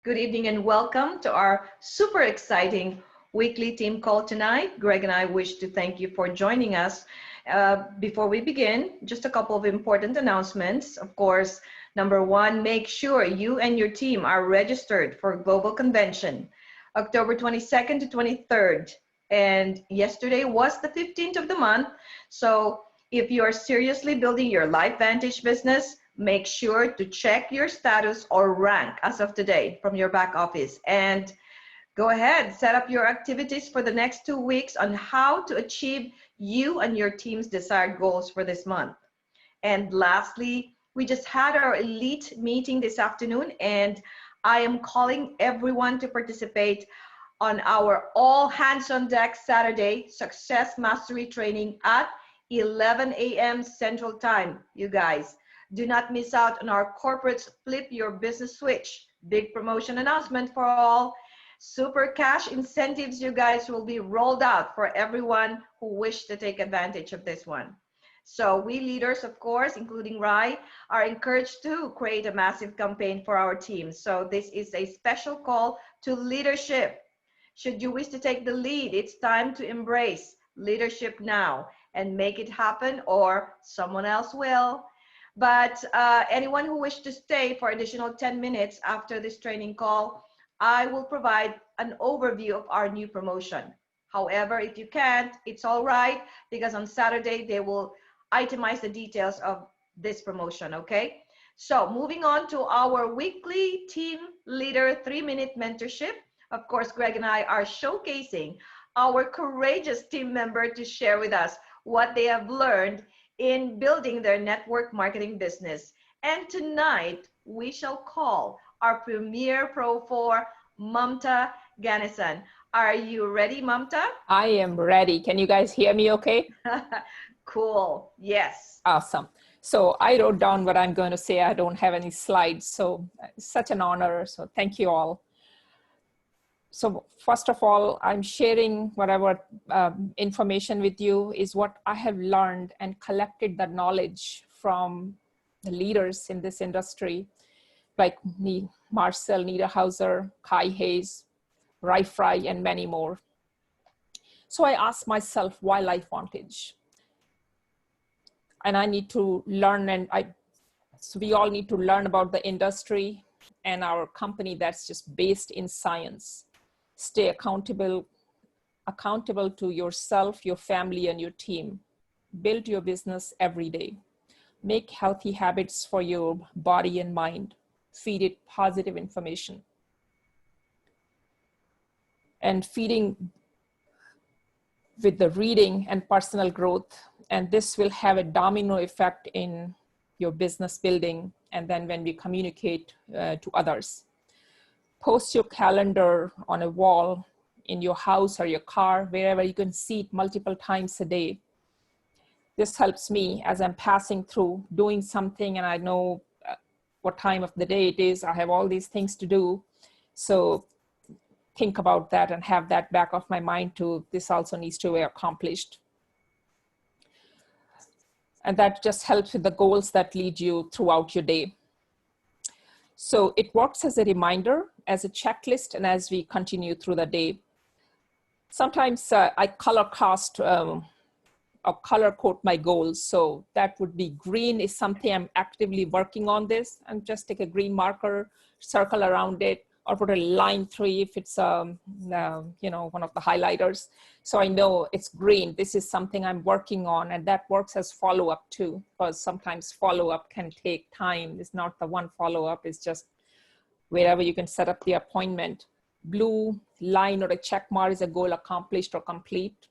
Good evening and welcome to our super exciting weekly team call tonight. Greg and I wish to thank you for joining us. Before we begin, just a couple of important announcements. Of course, number one, make sure you and your team are registered for Global Convention, October 22nd to 23rd. And yesterday was the 15th of the month. So if you are seriously building your LifeVantage business, make sure to check your status or rank as of today from your back office, and go ahead, set up your activities for the next 2 weeks on how to achieve you and your team's desired goals for this month. And lastly, we just had our elite meeting this afternoon, and I am calling everyone to participate on our all hands on deck Saturday success mastery training at 11 a.m. Central Time. You guys, do not miss out on our corporate flip your business switch. Big promotion announcement for all. Super cash incentives, you guys, will be rolled out for everyone who wish to take advantage of this one. So we leaders, of course, including Rai, are encouraged to create a massive campaign for our team. So this is a special call to leadership. Should you wish to take the lead, it's time to embrace leadership now and make it happen, or someone else will. But anyone who wishes to stay for additional 10 minutes after this training call, I will provide an overview of our new promotion. However, if you can't, it's all right, because on Saturday they will itemize the details of this promotion, okay? So moving on to our weekly team leader 3-minute mentorship. Of course, Greg and I are showcasing our courageous team member to share with us what they have learned in building their network marketing business. And tonight, we shall call our Premier Pro 4, Mamta Ganesan. Are you ready, Mamta? I am ready. Can you guys hear me okay? Cool. Yes. Awesome. So I wrote down what I'm going to say. I don't have any slides, so it's such an honor. So thank you all. So first of all, I'm sharing whatever information with you is what I have learned and collected the knowledge from the leaders in this industry, like Marcel Niederhauser, Kai Hayes, Rai Fry, and many more. So I asked myself, why LifeVantage? And I need to learn, and so we all need to learn about the industry and our company that's just based in science. Stay accountable to yourself, your family, and your team. Build your business every day. Make healthy habits for your body and mind. Feed it positive information. And feeding with the reading and personal growth. And this will have a domino effect in your business building, and then when we communicate to others. Post your calendar on a wall in your house or your car, wherever you can see it multiple times a day. This helps me as I'm passing through doing something and I know what time of the day it is. I have all these things to do. So think about that and have that back of my mind too. This also needs to be accomplished. And that just helps with the goals that lead you throughout your day. So it works as a reminder, as a checklist, and as we continue through the day. Sometimes I color cast or color code my goals. So that would be green is something I'm actively working on this, and just take a green marker, circle around it, or put a line 3 if it's one of the highlighters. So I know it's green. This is something I'm working on, and that works as follow-up too, because sometimes follow-up can take time. It's not the one follow-up, it's just wherever you can set up the appointment. Blue line or a check mark is a goal accomplished or complete.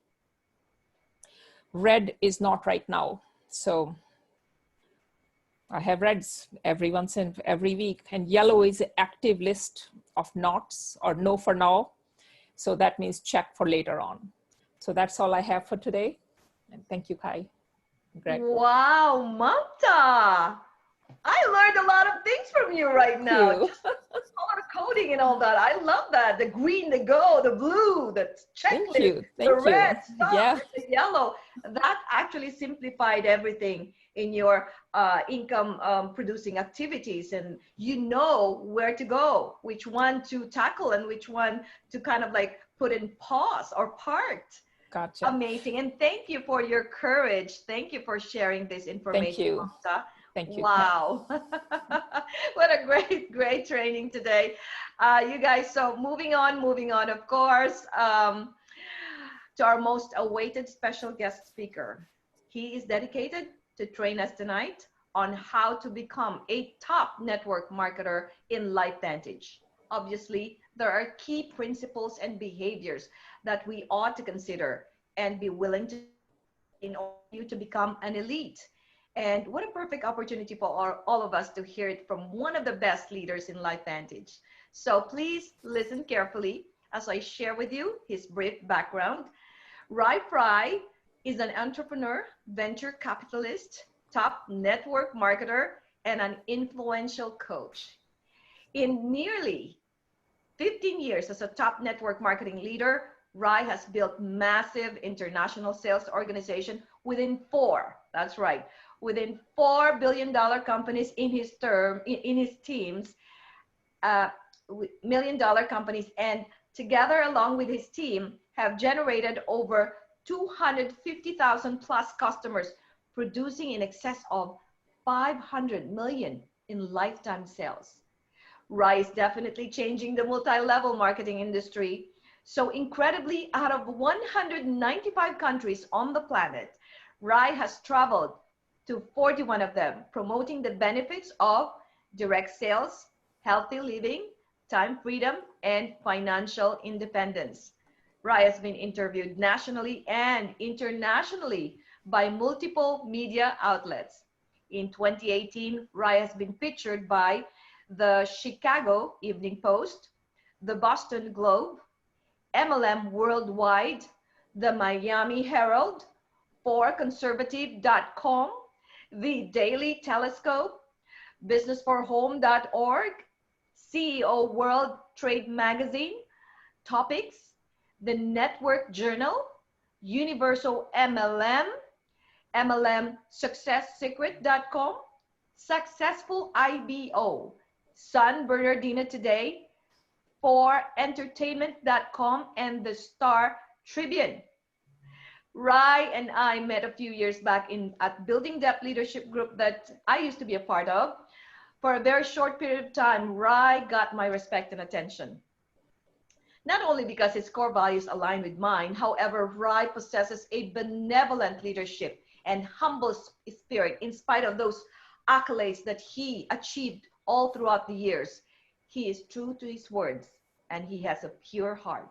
Red is not right now. So I have reds every week, and yellow is an active list of nots or no for now. So that means check for later on. So that's all I have for today. And thank you, Kai. Greg. Wow, Mamta. I learned a lot of things from you right now. Just a lot of coding and all that. I love that. The green, the go, the blue, the Thank checklist, you. the Thank you. red, stop, Yeah. the yellow. That actually simplified everything in your income producing activities, and you know where to go, which one to tackle and which one to kind of like put in pause or parked. Gotcha. Amazing. And thank you for your courage. Thank you for sharing this Thank information, you. Mamta. Thank you. Wow. What a great training today. You guys, so moving on, of course, to our most awaited special guest speaker. He is dedicated to train us tonight on how to become a top network marketer in LifeVantage. Obviously, there are key principles and behaviors that we ought to consider and be willing to in order for you to become an elite. And what a perfect opportunity for all of us to hear it from one of the best leaders in LifeVantage. So please listen carefully as I share with you his brief background. Rai Fry is an entrepreneur, venture capitalist, top network marketer, and an influential coach. In nearly 15 years as a top network marketing leader, Rai has built massive international sales organization within that's right, within $4 billion companies in his teams, $1 million companies, and together along with his team have generated over 250,000 plus customers, producing in excess of 500 million in lifetime sales. Rai is definitely changing the multi-level marketing industry. So incredibly, out of 195 countries on the planet, Rai has traveled to 41 of them, promoting the benefits of direct sales, healthy living, time freedom, and financial independence. Rai has been interviewed nationally and internationally by multiple media outlets. In 2018, Rai has been featured by the Chicago Evening Post, the Boston Globe, MLM Worldwide, the Miami Herald, forconservative.com, the Daily Telescope, businessforhome.org, CEO World Trade Magazine, Topics, the Network Journal, Universal MLM, MLMSuccessSecret.com, Successful IBO, San Bernardino Today, for entertainment.com, and the Star Tribune. Rai and I met a few years back at Building Depth Leadership Group that I used to be a part of. For a very short period of time, Rai got my respect and attention. Not only because his core values align with mine, however, Rai possesses a benevolent leadership and humble spirit in spite of those accolades that he achieved all throughout the years. He is true to his words and he has a pure heart.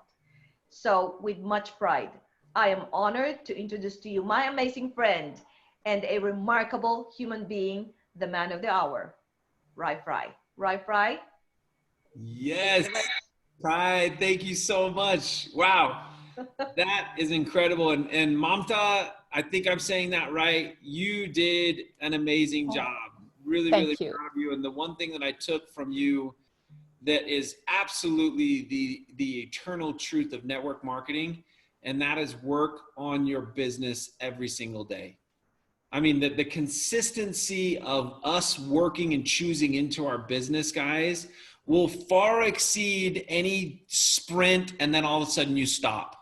So with much pride, I am honored to introduce to you my amazing friend and a remarkable human being, the man of the hour, Rai Fry. Rai Fry? Yes, Pride, thank you so much. Wow, that is incredible. And Mamta, I think I'm saying that right. You did an amazing job. Really, Thank really you. proud of you. And the one thing that I took from you that is absolutely the eternal truth of network marketing, and that is work on your business every single day. I mean, the consistency of us working and choosing into our business, guys, will far exceed any sprint and then all of a sudden you stop.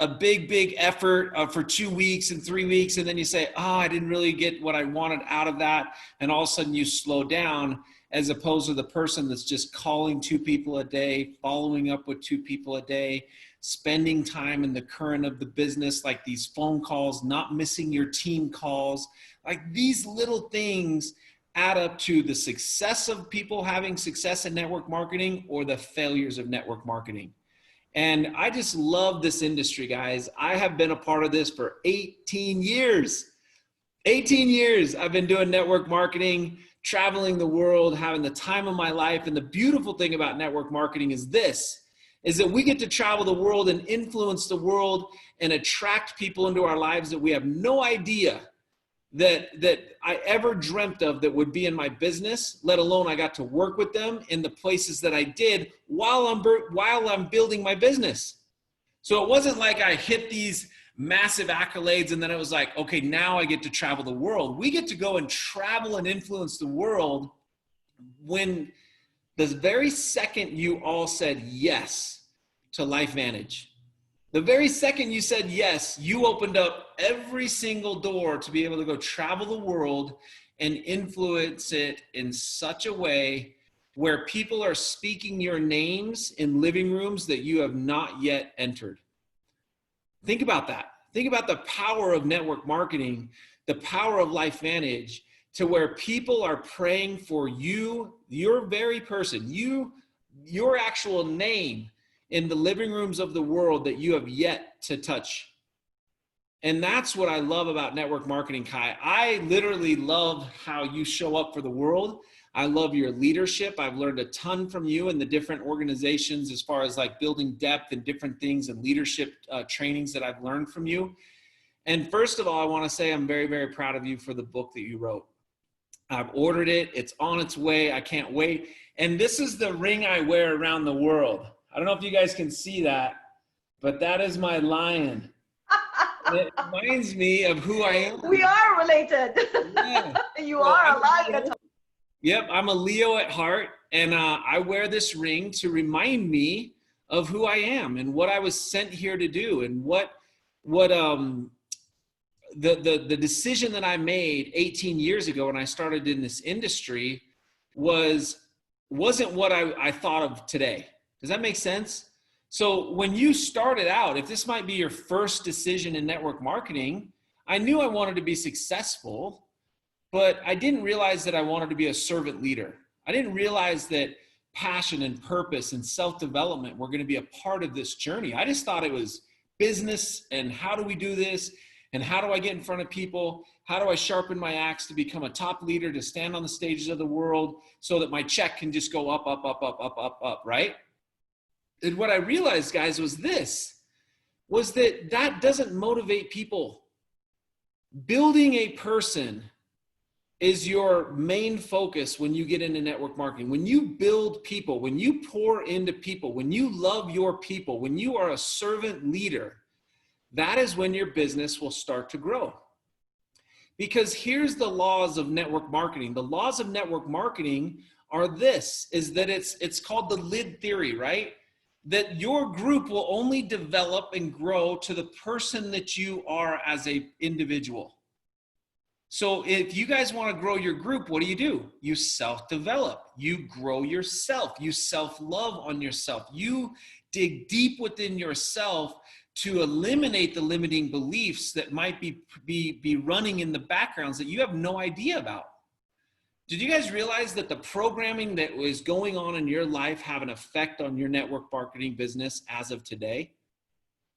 A big effort for 2 weeks and 3 weeks, and then you say, oh, I didn't really get what I wanted out of that, and all of a sudden you slow down, as opposed to the person that's just calling 2 people a day, following up with 2 people a day, spending time in the current of the business, like these phone calls, not missing your team calls. Like these little things add up to the success of people having success in network marketing or the failures of network marketing. And I just love this industry, guys. I have been a part of this for 18 years. 18 years I've been doing network marketing, traveling the world, having the time of my life. And the beautiful thing about network marketing is this, is that we get to travel the world and influence the world and attract people into our lives that we have no idea that I ever dreamt of that would be in my business, let alone I got to work with them in the places that I did while I'm building my business. So it wasn't like I hit these massive accolades and then it was like, okay, now I get to travel the world. We get to go and travel and influence the world when the very second you all said yes to LifeVantage. The very second you said yes, you opened up every single door to be able to go travel the world and influence it in such a way where people are speaking your names in living rooms that you have not yet entered. Think about that. Think about the power of network marketing, the power of LifeVantage, to where people are praying for you, your very person, your actual name in the living rooms of the world that you have yet to touch. And that's what I love about network marketing, Kai. I literally love how you show up for the world. I love your leadership. I've learned a ton from you in the different organizations as far as like building depth and different things and leadership trainings that I've learned from you. And first of all, I want to say I'm very, very proud of you for the book that you wrote. I've ordered it. It's on its way. I can't wait. And this is the ring I wear around the world. I don't know if you guys can see that, but that is my lion. It reminds me of who I am. We are related. Yeah. You are a lion. Yep, I'm a Leo at heart, and I wear this ring to remind me of who I am and what I was sent here to do, and what the decision that I made 18 years ago when I started in this industry wasn't what I thought of today. Does that make sense? So when you started out, if this might be your first decision in network marketing, I knew I wanted to be successful, but I didn't realize that I wanted to be a servant leader. I didn't realize that passion and purpose and self-development were going to be a part of this journey. I just thought it was business and how do we do this and how do I get in front of people? How do I sharpen my axe to become a top leader, to stand on the stages of the world so that my check can just go up, up, up, up, up, up, up, right? And what I realized, guys, was that doesn't motivate people. Building a person is your main focus when you get into network marketing. When you build people, when you pour into people, when you love your people, when you are a servant leader, that is when your business will start to grow. Because here's the laws of network marketing. The laws of network marketing are it's called the lid theory, right? That your group will only develop and grow to the person that you are as an individual. So if you guys want to grow your group, what do? You self-develop. You grow yourself. You self-love on yourself. You dig deep within yourself to eliminate the limiting beliefs that might be running in the backgrounds that you have no idea about. Did you guys realize that the programming that was going on in your life have an effect on your network marketing business as of today?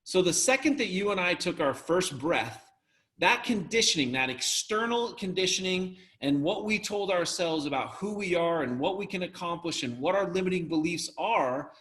So the second that you and I took our first breath, that conditioning, that external conditioning, and what we told ourselves about who we are and what we can accomplish and what our limiting beliefs are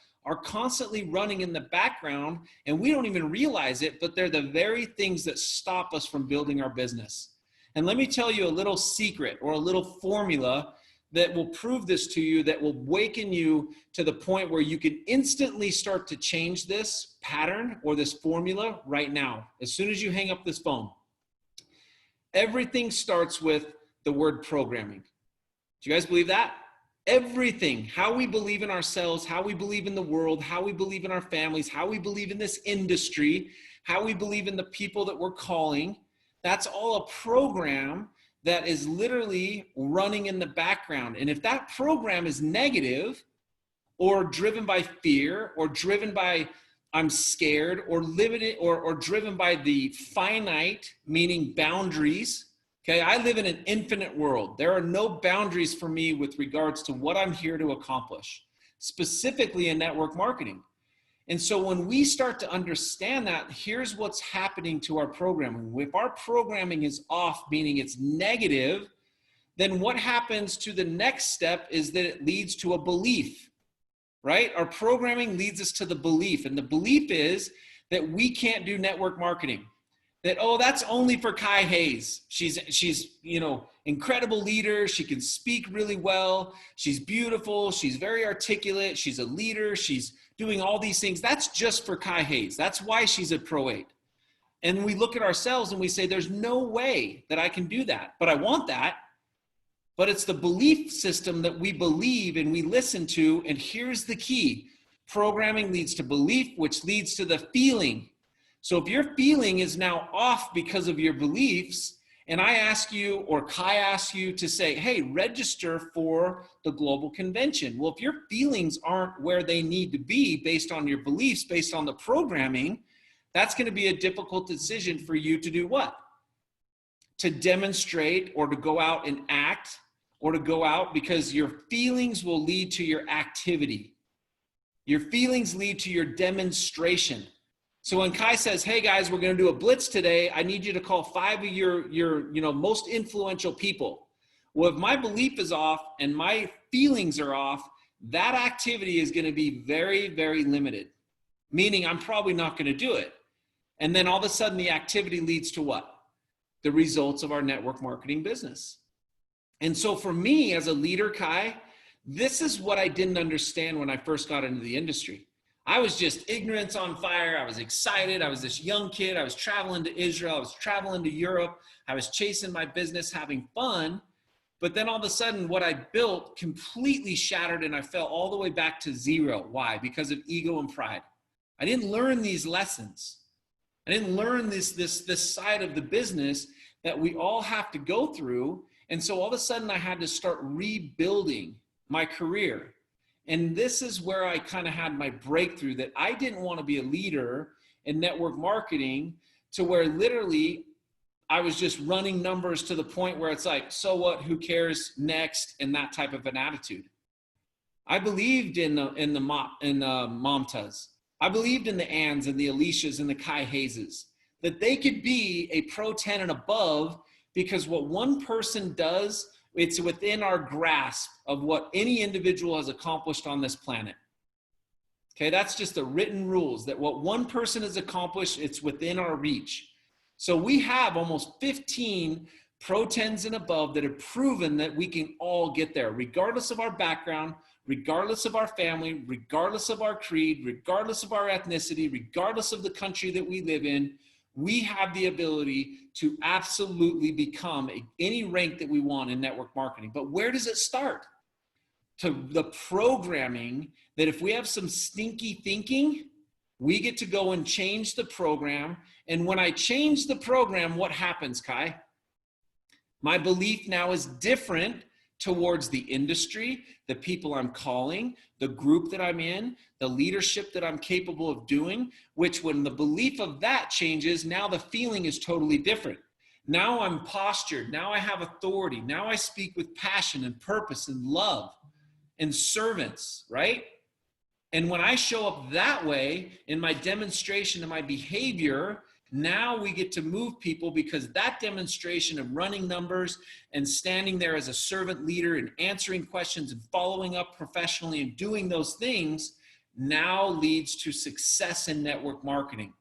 constantly running in the background, and we don't even realize it, but they're the very things that stop us from building our business. And let me tell you a little secret or a little formula that will prove this to you, that will waken you to the point where you can instantly start to change this pattern or this formula right now, as soon as you hang up this phone. Everything starts with the word programming. Do you guys believe that? Everything, how we believe in ourselves, how we believe in the world, how we believe in our families, how we believe in this industry, how we believe in the people that we're calling, that's all a program that is literally running in the background. And if that program is negative or driven by fear or driven by I'm scared or limited or driven by the finite, meaning boundaries. Okay, I live in an infinite world. There are no boundaries for me with regards to what I'm here to accomplish, specifically in network marketing. And so when we start to understand that, here's what's happening to our programming. If our programming is off, meaning it's negative, then what happens to the next step is that it leads to a belief, right? Our programming leads us to the belief. And the belief is that we can't do network marketing, that, oh, that's only for Kai Hayes. She's, you know, incredible leader. She can speak really well. She's beautiful. She's very articulate. She's a leader. She's doing all these things. That's just for Kai Hayes. That's why she's a Pro 8. And we look at ourselves and we say, there's no way that I can do that, but I want that. But it's the belief system that we believe and we listen to. And here's the key. Programming leads to belief, which leads to the feeling. So if your feeling is now off because of your beliefs, and I ask you, or Kai asks you to say, hey, register for the global convention. Well, if your feelings aren't where they need to be based on your beliefs, based on the programming, that's going to be a difficult decision for you to do what? To demonstrate or to go out and act, or to go out, because your feelings will lead to your activity. Your feelings lead to your demonstration. So when Kai says, hey guys, we're going to do a blitz today, I need you to call 5 of your most influential people. Well, if my belief is off and my feelings are off, that activity is going to be very, very limited, meaning I'm probably not going to do it. And then all of a sudden the activity leads to what? The results of our network marketing business. And so for me as a leader, Kai, this is what I didn't understand when I first got into the industry. I was just ignorance on fire. I was excited. I was this young kid. I was traveling to Israel. I was traveling to Europe. I was chasing my business, having fun. But then all of a sudden, what I built completely shattered and I fell all the way back to zero. Why? Because of ego and pride. I didn't learn these lessons. I didn't learn this side of the business that we all have to go through. And so all of a sudden, I had to start rebuilding my career. And this is where I kind of had my breakthrough, that I didn't want to be a leader in network marketing to where literally I was just running numbers to the point where it's like, so what, who cares, next, and that type of an attitude. I believed in the Mamtas. I believed in the Anns and the Alicias and the Kai Hayeses, that they could be a Pro 10 and above, because what one person does, it's within our grasp of what any individual has accomplished on this planet. Okay, that's just the written rules, that what one person has accomplished, it's within our reach. So we have almost 15 Pro 10s and above that have proven that we can all get there, regardless of our background, regardless of our family, regardless of our creed, regardless of our ethnicity, regardless of the country that we live in. We have the ability to absolutely become any rank that we want in network marketing. But where does it start? To the programming, that if we have some stinky thinking, we get to go and change the program. And when I change the program, what happens, Kai? My belief now is different towards the industry, the people I'm calling, the group that I'm in, the leadership that I'm capable of doing, which when the belief of that changes, now the feeling is totally different. Now I'm postured. Now I have authority. Now I speak with passion and purpose and love and servants, right? And when I show up that way in my demonstration and my behavior, now we get to move people, because that demonstration of running numbers and standing there as a servant leader and answering questions and following up professionally and doing those things now leads to success in network marketing.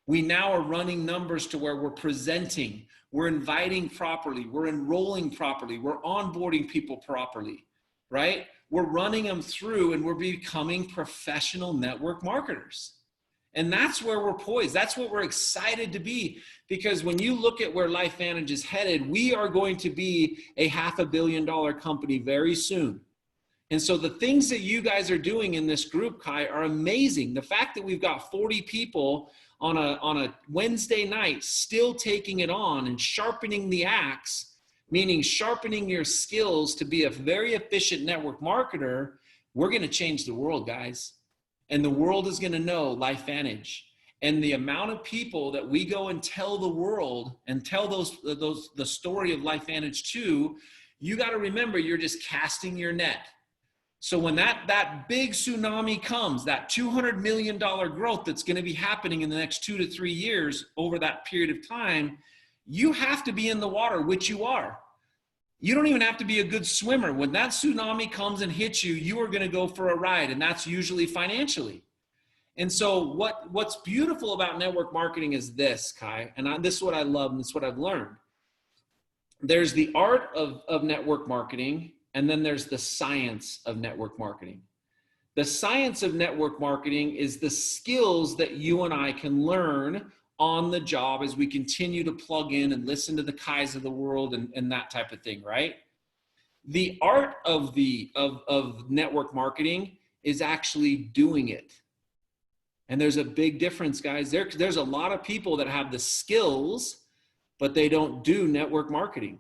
We now are running numbers to where we're presenting, we're inviting properly, we're enrolling properly, we're onboarding people properly, right? We're running them through and we're becoming professional network marketers. And that's where we're poised. That's what we're excited to be, because when you look at where LifeVantage is headed, we are going to be a $500 million company very soon. And so the things that you guys are doing in this group, Kai, are amazing. The fact that we've got 40 people on a Wednesday night still taking it on and sharpening the axe, meaning sharpening your skills to be a very efficient network marketer, we're going to change the world, guys. And the world is going to know LifeVantage. And the amount of people that we go and tell the world and tell the story of LifeVantage to, you got to remember, you're just casting your net. So when that big tsunami comes, that $200 million growth that's going to be happening in the next 2 to 3 years over that period of time, you have to be in the water, which you are. You don't even have to be a good swimmer. When that tsunami comes and hits you, you are going to go for a ride, and that's usually financially. And so what's beautiful about network marketing is this, Kai, and this is what I love and this is what I've learned. There's the art of network marketing, and then there's the science of network marketing. The science of network marketing is the skills that you and I can learn on the job as we continue to plug in and listen to the Kais of the world and that type of thing, right? The art of network marketing is actually doing it. And there's a big difference, guys. There's a lot of people that have the skills, but they don't do network marketing.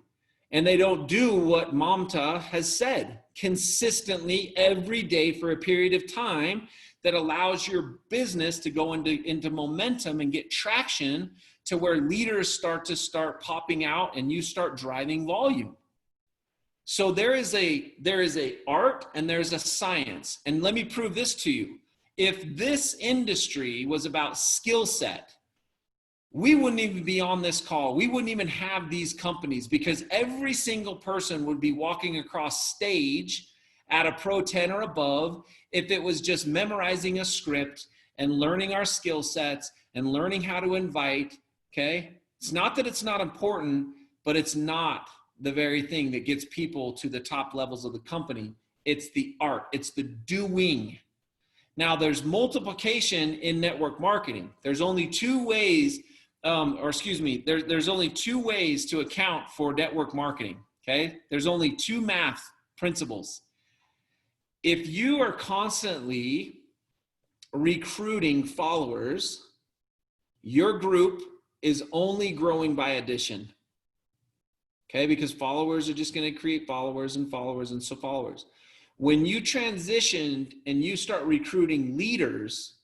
And they don't do what Mamta has said consistently every day for a period of time that allows your business to go into momentum and get traction to where leaders start popping out and you start driving volume. So there is a art and there's a science. And let me prove this to you. If this industry was about skill set, we wouldn't even be on this call. We wouldn't even have these companies, because every single person would be walking across stage at a Pro 10 or above if it was just memorizing a script and learning our skill sets and learning how to invite, okay? It's not that it's not important, but it's not the very thing that gets people to the top levels of the company. It's the art, it's the doing. Now, there's multiplication in network marketing. There's only two ways, there's only two ways to account for network marketing, okay? There's only two math principles. If you are constantly recruiting followers, your group is only growing by addition, okay? Because followers are just going to create followers and followers and so followers. When you transitioned and you start recruiting leaders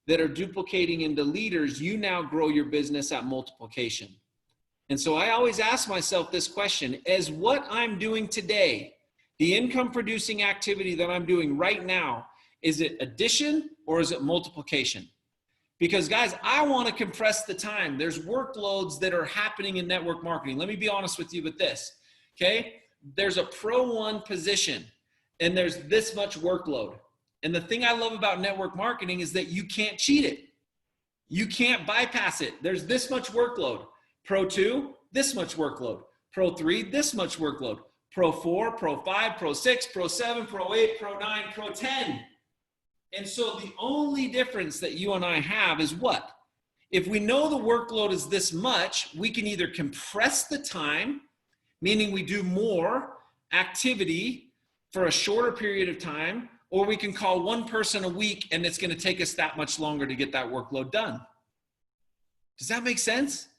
that are duplicating into leaders, you now grow your business at multiplication. And so I always ask myself this question: is what I'm doing today, the income producing activity that I'm doing right now, is it addition or is it multiplication? Because guys, I want to compress the time. There's workloads that are happening in network marketing. Let me be honest with you with this, okay? There's a Pro 1 position and there's this much workload. And the thing I love about network marketing is that you can't cheat it. You can't bypass it. There's this much workload. Pro 2, this much workload. Pro 3, this much workload. Pro 4, Pro 5, Pro 6, Pro 7, Pro 8, Pro 9, Pro 10. And so the only difference that you and I have is what? If we know the workload is this much, we can either compress the time, meaning we do more activity for a shorter period of time, or we can call one person a week and it's going to take us that much longer to get that workload done. Does that make sense?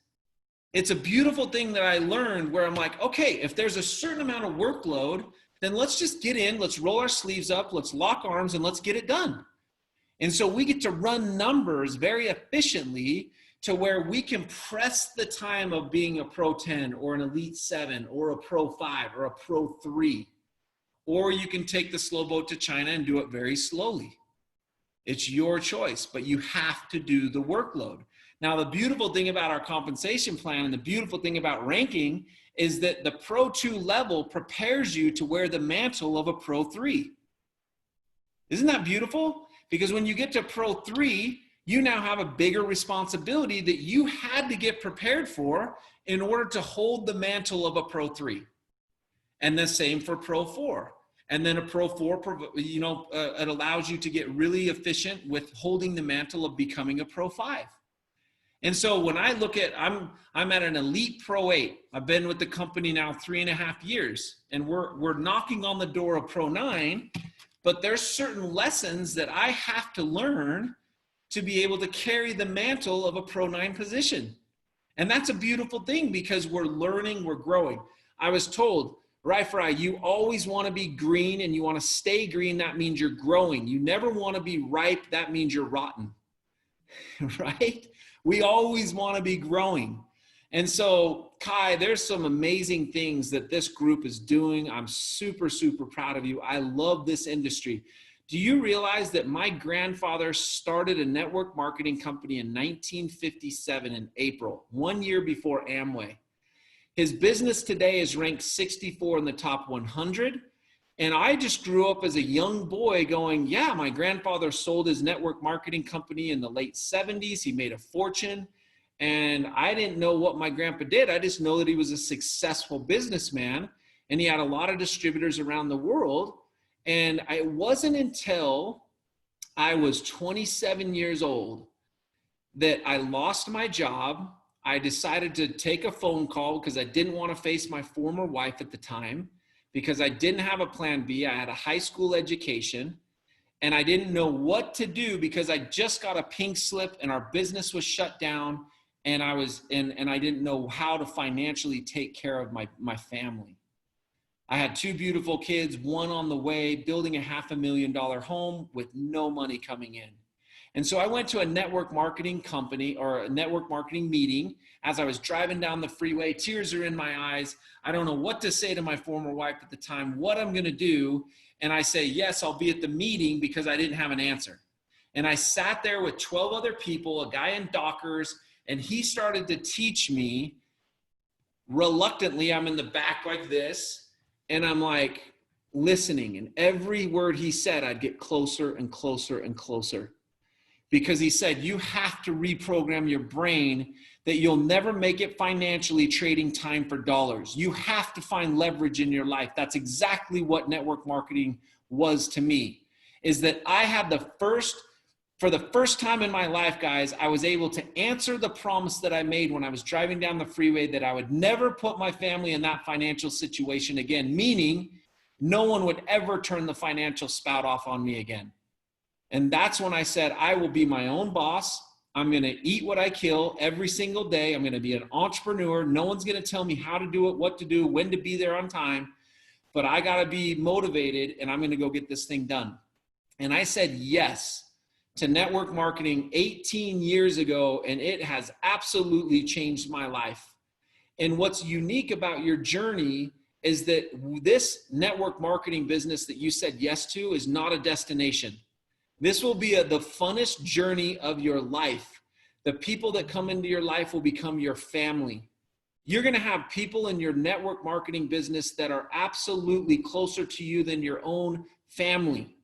It's a beautiful thing that I learned where I'm like, okay, if there's a certain amount of workload, then let's just get in, let's roll our sleeves up, let's lock arms and let's get it done. And so we get to run numbers very efficiently to where we can press the time of being a Pro 10 or an Elite 7 or a Pro 5 or a Pro 3. Or you can take the slow boat to China and do it very slowly. It's your choice, but you have to do the workload. Now, the beautiful thing about our compensation plan and the beautiful thing about ranking is that the Pro 2 level prepares you to wear the mantle of a Pro 3. Isn't that beautiful? Because when you get to Pro 3, you now have a bigger responsibility that you had to get prepared for in order to hold the mantle of a Pro 3. And the same for Pro 4. And then a Pro 4, it allows you to get really efficient with holding the mantle of becoming a Pro 5. And so when I look at, I'm at an Elite Pro 8. I've been with the company now 3.5 years, and we're knocking on the door of Pro 9, but there's certain lessons that I have to learn to be able to carry the mantle of a Pro 9 position. And that's a beautiful thing because we're learning, we're growing. I was told, Rai, you always want to be green and you want to stay green. That means you're growing. You never want to be ripe. That means you're rotten, right? We always want to be growing. And so, Kai, there's some amazing things that this group is doing. I'm super, super proud of you. I love this industry. Do you realize that my grandfather started a network marketing company in 1957 in April, 1 year before Amway? His business today is ranked 64 in the top 100. And I just grew up as a young boy going, yeah, my grandfather sold his network marketing company in the late 70s. He made a fortune. And I didn't know what my grandpa did. I just know that he was a successful businessman and he had a lot of distributors around the world. And it wasn't until I was 27 years old that I lost my job. I decided to take a phone call because I didn't want to face my former wife at the time, because I didn't have a plan B. I had a high school education and I didn't know what to do because I just got a pink slip and our business was shut down. And I didn't know how to financially take care of my family. I had 2 beautiful kids, one on the way, building a $500,000 home with no money coming in. And so I went to a network marketing company or a network marketing meeting as I was driving down the freeway. Tears are in my eyes. I don't know what to say to my former wife at the time, what I'm going to do. And I say, yes, I'll be at the meeting, because I didn't have an answer. And I sat there with 12 other people, a guy in Dockers, and he started to teach me reluctantly. I'm in the back like this, and I'm like listening. And every word he said, I'd get closer and closer and closer. Because he said, you have to reprogram your brain that you'll never make it financially trading time for dollars. You have to find leverage in your life. That's exactly what network marketing was to me, is that I had for the first time in my life, guys, I was able to answer the promise that I made when I was driving down the freeway, that I would never put my family in that financial situation again, meaning no one would ever turn the financial spout off on me again. And that's when I said, I will be my own boss. I'm going to eat what I kill every single day. I'm going to be an entrepreneur. No one's going to tell me how to do it, what to do, when to be there on time, but I got to be motivated and I'm going to go get this thing done. And I said yes to network marketing 18 years ago, and it has absolutely changed my life. And what's unique about your journey is that this network marketing business that you said yes to is not a destination. This will be the funnest journey of your life. The people that come into your life will become your family. You're going to have people in your network marketing business that are absolutely closer to you than your own family.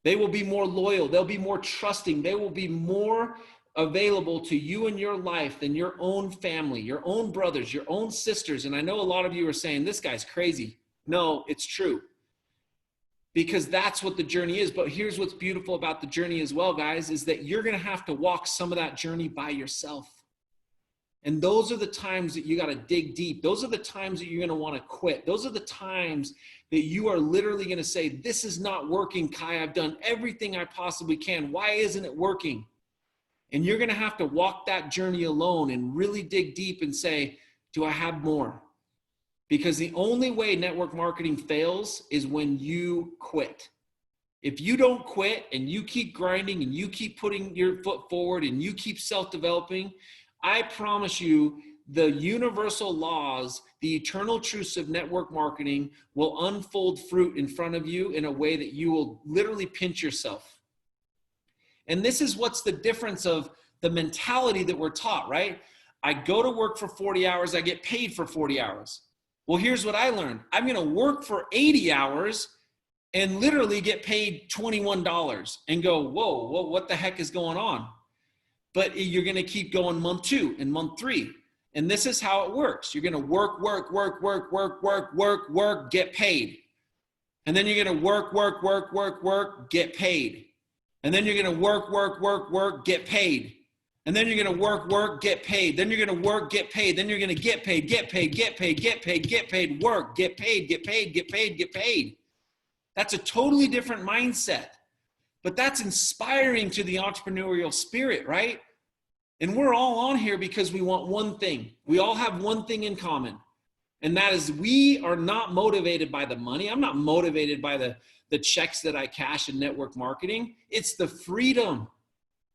They will be more loyal. They'll be more trusting. They will be more available to you in your life than your own family, your own brothers, your own sisters. And I know a lot of you are saying, this guy's crazy. No, it's true. Because that's what the journey is. But here's what's beautiful about the journey as well, guys, is that you're going to have to walk some of that journey by yourself. And those are the times that you got to dig deep. Those are the times that you're going to want to quit. Those are the times that you are literally going to say, this is not working, Kai. I've done everything I possibly can. Why isn't it working? And you're going to have to walk that journey alone and really dig deep and say, do I have more? Because the only way network marketing fails is when you quit. If you don't quit and you keep grinding and you keep putting your foot forward and you keep self-developing, I promise you the universal laws, the eternal truths of network marketing will unfold fruit in front of you in a way that you will literally pinch yourself. And this is what's the difference of the mentality that we're taught, right? I go to work for 40 hours, I get paid for 40 hours. Well, here's what I learned. I'm going to work for 80 hours and literally get paid $21 and go, whoa, what the heck is going on? But you're going to keep going month 2 and month 3. And this is how it works. You're going to work, get paid. And then you're going to work, get paid. And then you're going to work, get paid. And then you're going to work, get paid. Then you're going to work, get paid. Then you're going to get paid, work, get paid. That's a totally different mindset. But that's inspiring to the entrepreneurial spirit, right? And we're all on here because we want one thing. We all have one thing in common. And that is we are not motivated by the money. I'm not motivated by the checks that I cash in network marketing. It's the freedom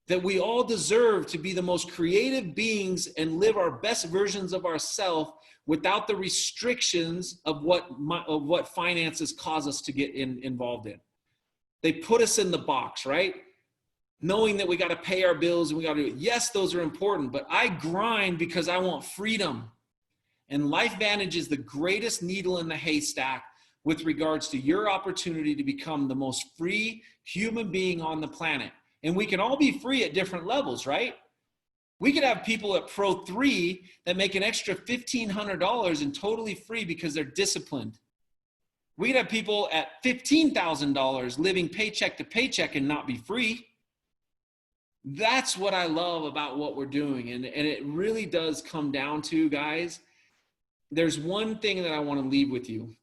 that we all deserve to be the most creative beings and live our best versions of ourselves without the restrictions of what finances cause us to get involved in. They put us in the box, right? Knowing that we got to pay our bills and we got to do it. Yes, those are important, but I grind because I want freedom. And LifeVantage is the greatest needle in the haystack with regards to your opportunity to become the most free human being on the planet. And we can all be free at different levels, right? We could have people at Pro 3 that make an extra $1,500 and totally free because they're disciplined. We could have people at $15,000 living paycheck to paycheck and not be free. That's what I love about what we're doing. And it really does come down to, guys, there's one thing that I want to leave with you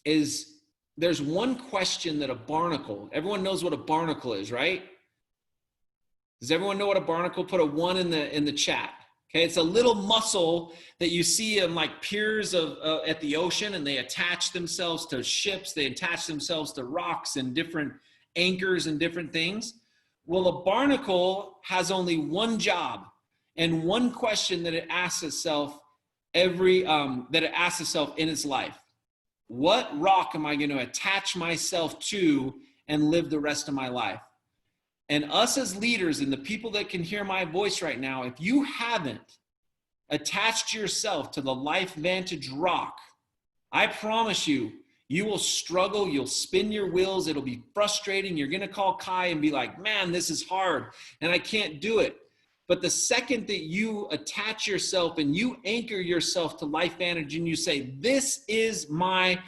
is there's one question that a barnacle, everyone knows what a barnacle is, right? Does everyone know what a barnacle? Put a 1 in the chat. Okay, it's a little mussel that you see on like piers at the ocean, and they attach themselves to ships. They attach themselves to rocks and different anchors and different things. Well, a barnacle has only one job and one question that it asks itself in its life. What rock am I going to attach myself to and live the rest of my life? And us as leaders and the people that can hear my voice right now, if you haven't attached yourself to the Life Vantage rock, I promise you, you will struggle. You'll spin your wheels. It'll be frustrating. You're going to call Kai and be like, man, this is hard and I can't do it. But the second that you attach yourself and you anchor yourself to Life Vantage and you say, this is my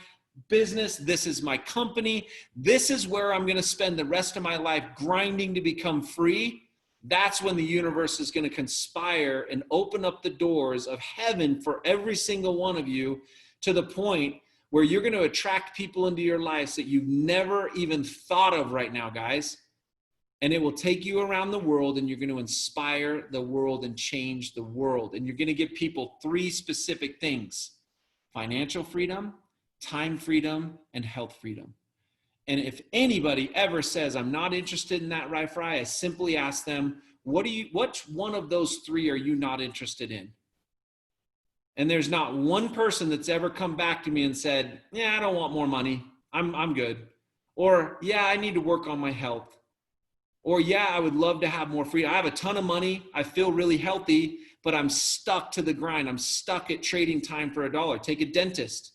business, this is my company, this is where I'm going to spend the rest of my life grinding to become free, that's when the universe is going to conspire and open up the doors of heaven for every single one of you, to the point where you're going to attract people into your lives that you've never even thought of right now, guys. And it will take you around the world, and you're going to inspire the world and change the world. And you're going to give people 3 specific things: financial freedom, time freedom, and health freedom. And if anybody ever says, I'm not interested in that, right, Fry, I simply ask them, which one of those 3 are you not interested in? And there's not one person that's ever come back to me and said, yeah, I don't want more money. I'm good. Or, yeah, I need to work on my health. Or, yeah, I would love to have more freedom. I have a ton of money. I feel really healthy, but I'm stuck to the grind. I'm stuck at trading time for $1. Take a dentist.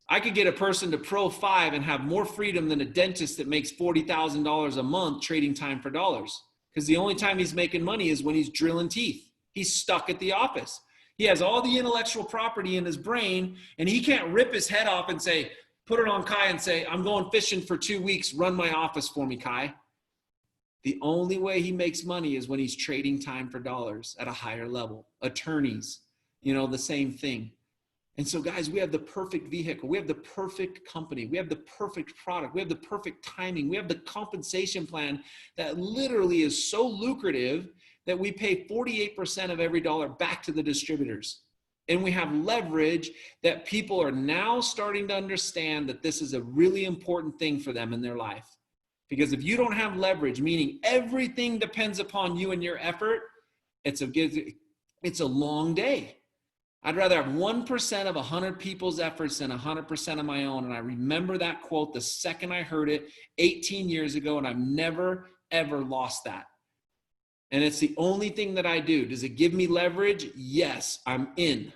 I could get a person to Pro 5 and have more freedom than a dentist that makes $40,000 a month trading time for dollars. Because the only time he's making money is when he's drilling teeth. He's stuck at the office. He has all the intellectual property in his brain, and he can't rip his head off and say, put it on Kai and say, I'm going fishing for 2 weeks. Run my office for me, Kai. The only way he makes money is when he's trading time for dollars at a higher level. Attorneys, the same thing. And so, guys, we have the perfect vehicle. We have the perfect company. We have the perfect product. We have the perfect timing. We have the compensation plan that literally is so lucrative that we pay 48% of every dollar back to the distributors. And we have leverage that people are now starting to understand that this is a really important thing for them in their life. Because if you don't have leverage, meaning everything depends upon you and your effort, it's a long day. I'd rather have 1% of 100 people's efforts than 100% of my own. And I remember that quote the second I heard it 18 years ago, and I've never, ever lost that. And it's the only thing that I do. Does it give me leverage? Yes, I'm in.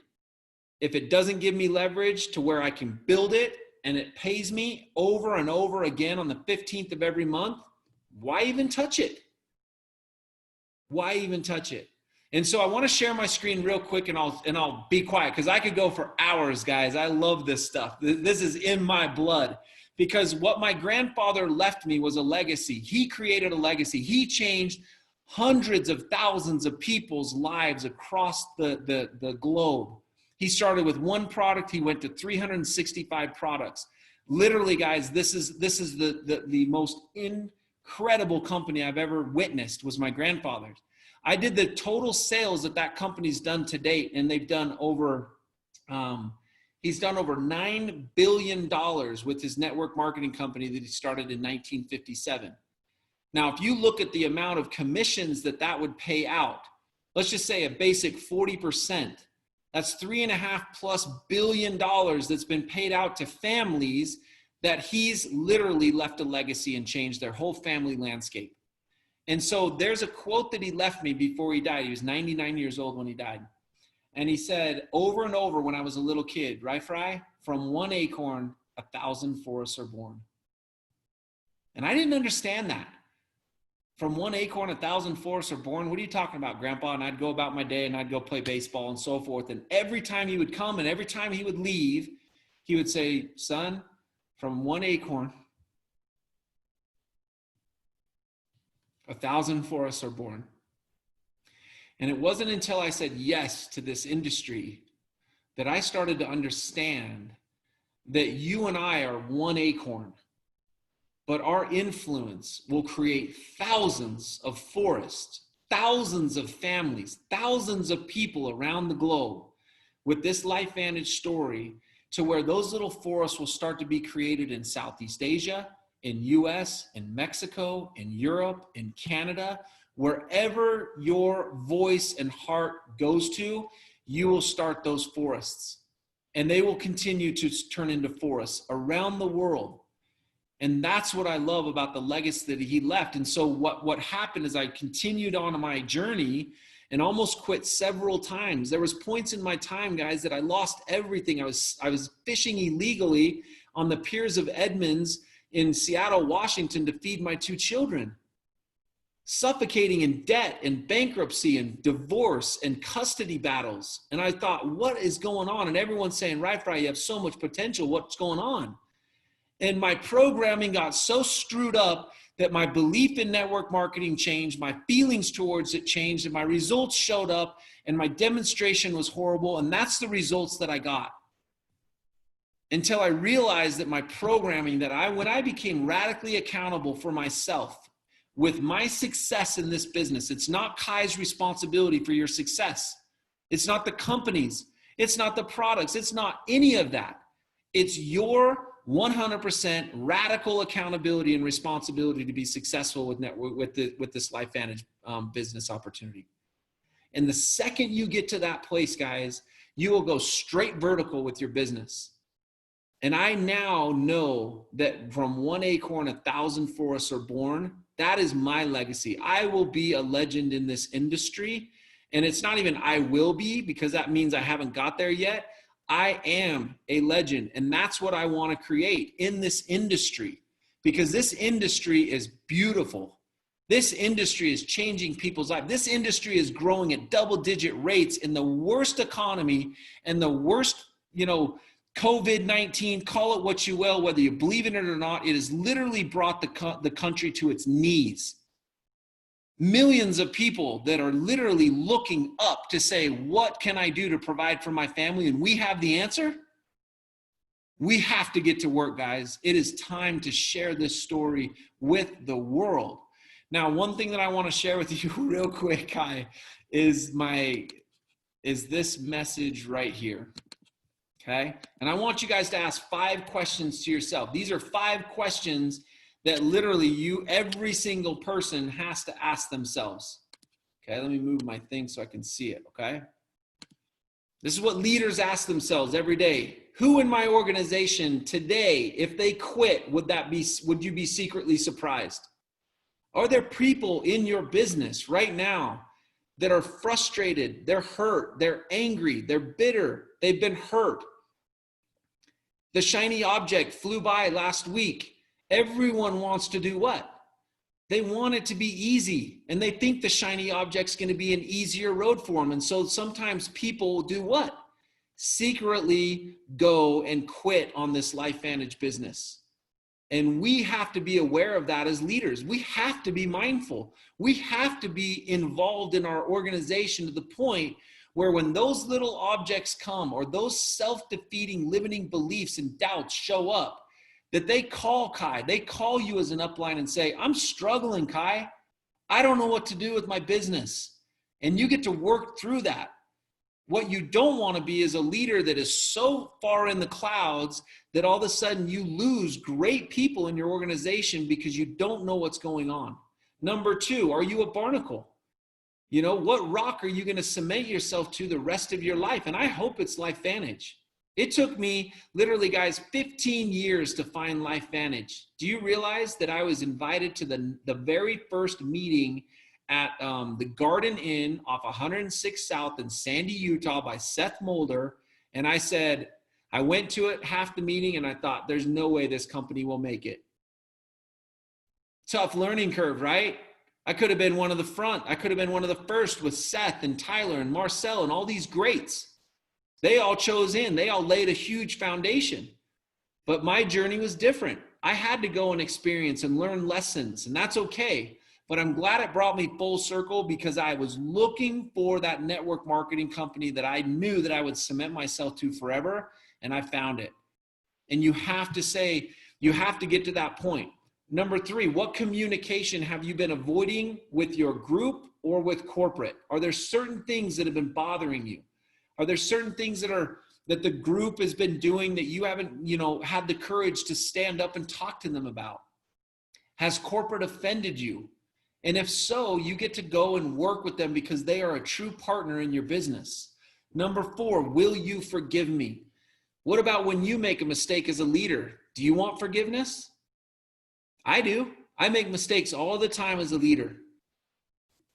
If it doesn't give me leverage to where I can build it and it pays me over and over again on the 15th of every month, why even touch it? Why even touch it? And so I want to share my screen real quick, and I'll be quiet because I could go for hours, guys. I love this stuff. This is in my blood, because what my grandfather left me was a legacy. He created a legacy. He changed hundreds of thousands of people's lives across the globe. He started with one product. He went to 365 products. Literally, guys, this is the most incredible company I've ever witnessed was my grandfather's. I did the total sales that company's done to date, and they've done he's done over $9 billion with his network marketing company that he started in 1957. Now, if you look at the amount of commissions that would pay out, let's just say a basic 40%, that's $3.5+ billion that's been paid out to families that he's literally left a legacy and changed their whole family landscape. And so there's a quote that he left me before he died. He was 99 years old when he died. And he said, over and over when I was a little kid, right, Fry? From one acorn 1,000 forests are born. And I didn't understand that. From one acorn, 1,000 forests are born. What are you talking about, Grandpa? And I'd go about my day and I'd go play baseball and so forth. And every time he would come and every time he would leave, he would say, son, from one acorn, 1,000 forests are born. And it wasn't until I said yes to this industry that I started to understand that you and I are one acorn, but our influence will create thousands of forests, thousands of families, thousands of people around the globe with this LifeVantage story, to where those little forests will start to be created in Southeast Asia, in US, in Mexico, in Europe, in Canada. Wherever your voice and heart goes to, you will start those forests. And they will continue to turn into forests around the world. And that's what I love about the legacy that he left. And so what happened is I continued on my journey and almost quit several times. There was points in my time, guys, that I lost everything. I was fishing illegally on the piers of Edmonds in Seattle, Washington, to feed my 2 children. Suffocating in debt and bankruptcy and divorce and custody battles. And I thought, what is going on? And everyone's saying, right, Fry, you have so much potential. What's going on? And my programming got so screwed up that my belief in network marketing changed, my feelings towards it changed, and my results showed up, and my demonstration was horrible. And that's the results that I got. Until I realized that my programming, when I became radically accountable for myself, with my success in this business, it's not Kai's responsibility for your success. It's not the company's. It's not the products. It's not any of that. It's your 100% radical accountability and responsibility to be successful with this LifeVantage business opportunity. And the second you get to that place, guys, you will go straight vertical with your business. And I now know that from one acorn, 1,000 forests are born. That is my legacy. I will be a legend in this industry. And it's not even I will be, because that means I haven't got there yet. I am a legend. And that's what I want to create in this industry, because this industry is beautiful. This industry is changing people's lives. This industry is growing at double-digit rates in the worst economy and the worst, COVID-19, call it what you will, whether you believe in it or not. It has literally brought the country to its knees. Millions of people that are literally looking up to say, what can I do to provide for my family? And we have the answer. We have to get to work, guys. It is time to share this story with the world. Now, one thing that I want to share with you real quick, Kai, is this message right here. Okay. And I want you guys to ask 5 questions to yourself. These are 5 questions that literally every single person has to ask themselves. Okay. Let me move my thing so I can see it. Okay. This is what leaders ask themselves every day. Who in my organization today, if they quit, would you be secretly surprised? Are there people in your business right now that are frustrated, they're hurt, they're angry, they're bitter, they've been hurt? The shiny object flew by last week. Everyone wants to do what? They want it to be easy, and they think the shiny object's going to be an easier road for them. And so sometimes people do what? Secretly go and quit on this LifeVantage business. And we have to be aware of that as leaders. We have to be mindful. We have to be involved in our organization to the point where when those little objects come, or those self-defeating limiting beliefs and doubts show up, that they call Kai, they call you as an upline and say, I'm struggling, Kai. I don't know what to do with my business. And you get to work through that. What you don't want to be is a leader that is so far in the clouds that all of a sudden you lose great people in your organization because you don't know what's going on. Number 2, are you a barnacle? What rock are you going to cement yourself to the rest of your life? And I hope it's LifeVantage. It took me literally, guys, 15 years to find LifeVantage. Do you realize that I was invited to the very first meeting at the Garden Inn off 106 South in Sandy, Utah by Seth Mulder. And I said, I went to it half the meeting and I thought, there's no way this company will make it. Tough learning curve, right? I could have been one of the front. I could have been one of the first with Seth and Tyler and Marcel and all these greats. They all chose in. They all laid a huge foundation. But my journey was different. I had to go and experience and learn lessons, and that's okay. But I'm glad it brought me full circle because I was looking for that network marketing company that I knew that I would cement myself to forever, and I found it. And you have to get to that point. Number 3, what communication have you been avoiding with your group or with corporate? Are there certain things that have been bothering you? Are there certain things that the group has been doing that you haven't, had the courage to stand up and talk to them about? Has corporate offended you? And if so, you get to go and work with them because they are a true partner in your business. Number 4, will you forgive me? What about when you make a mistake as a leader? Do you want forgiveness? I do. I make mistakes all the time as a leader.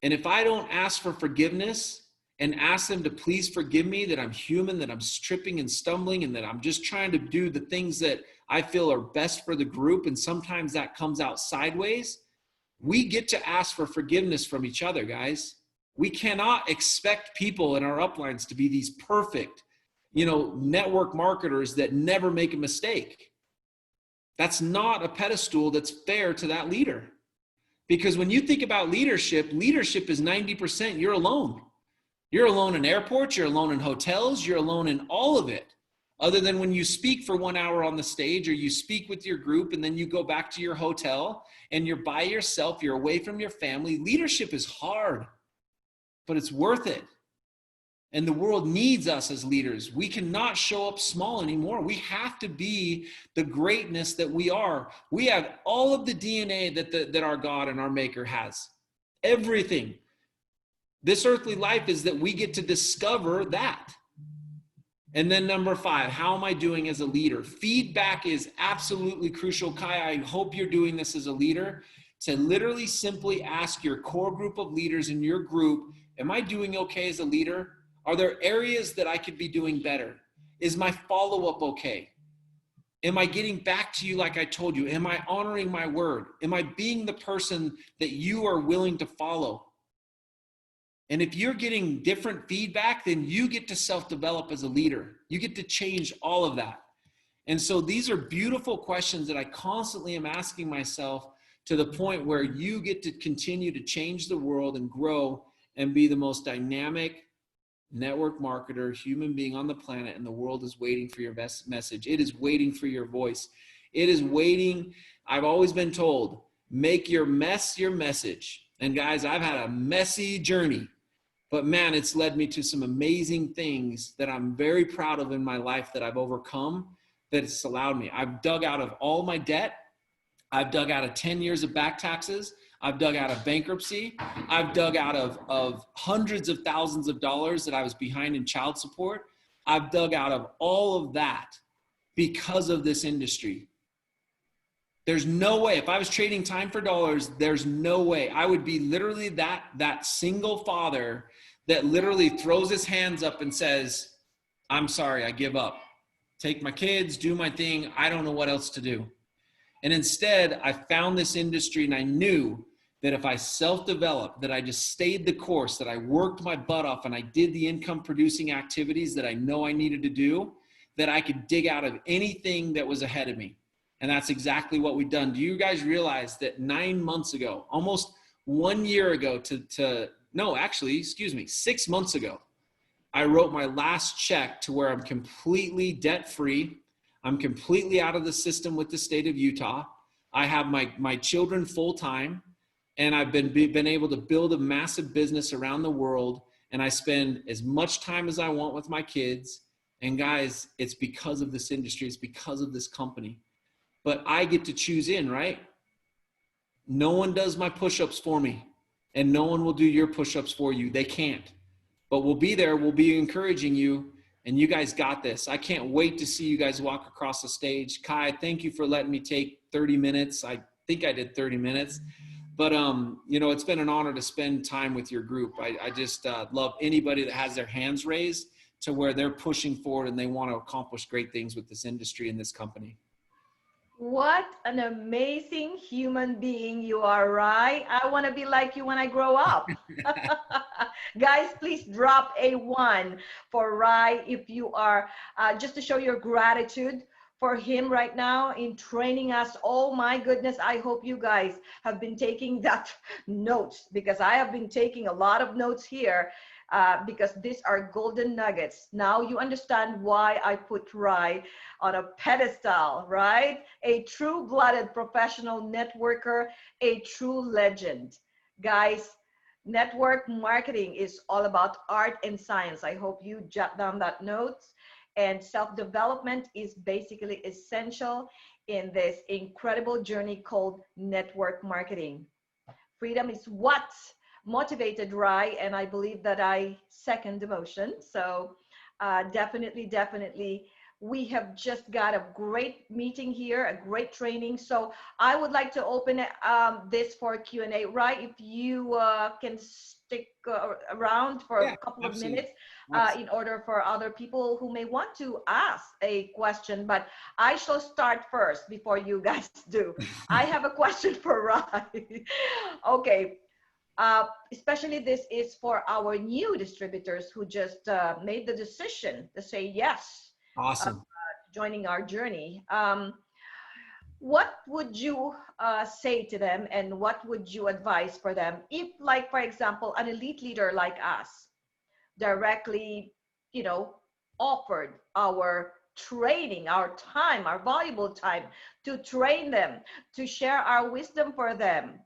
And if I don't ask for forgiveness and ask them to please forgive me, that I'm human, that I'm tripping and stumbling, and that I'm just trying to do the things that I feel are best for the group, and sometimes that comes out sideways, we get to ask for forgiveness from each other, guys. We cannot expect people in our uplines to be these perfect, network marketers that never make a mistake. That's not a pedestal that's fair to that leader. Because when you think about leadership is 90% you're alone. You're alone in airports, you're alone in hotels, you're alone in all of it. Other than when you speak for 1 hour on the stage, or you speak with your group and then you go back to your hotel and you're by yourself, you're away from your family. Leadership is hard, but it's worth it. And the world needs us as leaders. We cannot show up small anymore. We have to be the greatness that we are. We have all of the DNA that our God and our Maker has. Everything. This earthly life is that we get to discover that. And then number 5, how am I doing as a leader? Feedback is absolutely crucial. Kai, I hope you're doing this as a leader, to literally simply ask your core group of leaders in your group, am I doing okay as a leader? Are there areas that I could be doing better? Is my follow-up okay? Am I getting back to you like I told you? Am I honoring my word? Am I being the person that you are willing to follow? And if you're getting different feedback, then you get to self-develop as a leader. You get to change all of that. And so these are beautiful questions that I constantly am asking myself, to the point where you get to continue to change the world and grow and be the most dynamic network marketer, human being on the planet. And the world is waiting for your best message. It is waiting for your voice. It is waiting. I've always been told, make your mess your message. And guys, I've had a messy journey. But man, it's led me to some amazing things that I'm very proud of in my life that I've overcome, that it's allowed me. I've dug out of all my debt. I've dug out of 10 years of back taxes. I've dug out of bankruptcy. I've dug out of hundreds of thousands of dollars that I was behind in child support. I've dug out of all of that because of this industry. There's no way, if I was trading time for dollars, there's no way. I would be literally that single father that literally throws his hands up and says, I'm sorry, I give up. Take my kids, do my thing. I don't know what else to do. And instead, I found this industry, and I knew that if I self-developed, that I just stayed the course, that I worked my butt off and I did the income producing activities that I know I needed to do, that I could dig out of anything that was ahead of me. And that's exactly what we've done. Do you guys realize that 9 months ago, almost 1 year ago 6 months ago, I wrote my last check to where I'm completely debt-free. I'm completely out of the system with the state of Utah. I have my children full-time, and I've been able to build a massive business around the world, and I spend as much time as I want with my kids. And guys, it's because of this industry. It's because of this company. But I get to choose in, right? No one does my push-ups for me, and no one will do your push-ups for you. They can't. But we'll be there. We'll be encouraging you, and you guys got this. I can't wait to see you guys walk across the stage. Kai, thank you for letting me take 30 minutes. I think I did 30 minutes. But, it's been an honor to spend time with your group. I just love anybody that has their hands raised to where they're pushing forward and they want to accomplish great things with this industry and this company. What an amazing human being you are, Rai. I want to be like you when I grow up. Guys, please drop a 1 for Rai if you are, just to show your gratitude for him right now in training us. Oh my goodness, I hope you guys have been taking that notes, because I have been taking a lot of notes here. Because these are golden nuggets. Now you understand why I put Rai on a pedestal, right? A true-blooded professional networker, a true legend. Guys, network marketing is all about art and science. I hope you jot down that notes. And self-development is basically essential in this incredible journey called network marketing. Freedom is what motivated Rai, and I believe that I second the motion. So definitely, we have just got a great meeting here, a great training. So I would like to open this for Q&A. Rai, if you can stick around for a couple of minutes in order for other people who may want to ask a question, but I shall start first before you guys do. I have a question for Rai. Okay. Especially this is for our new distributors who just made the decision to say yes. Awesome. Joining our journey. What would you say to them, and what would you advise for them if, like, for example, an elite leader like us directly, offered our training, our time, our valuable time to train them, to share our wisdom for them?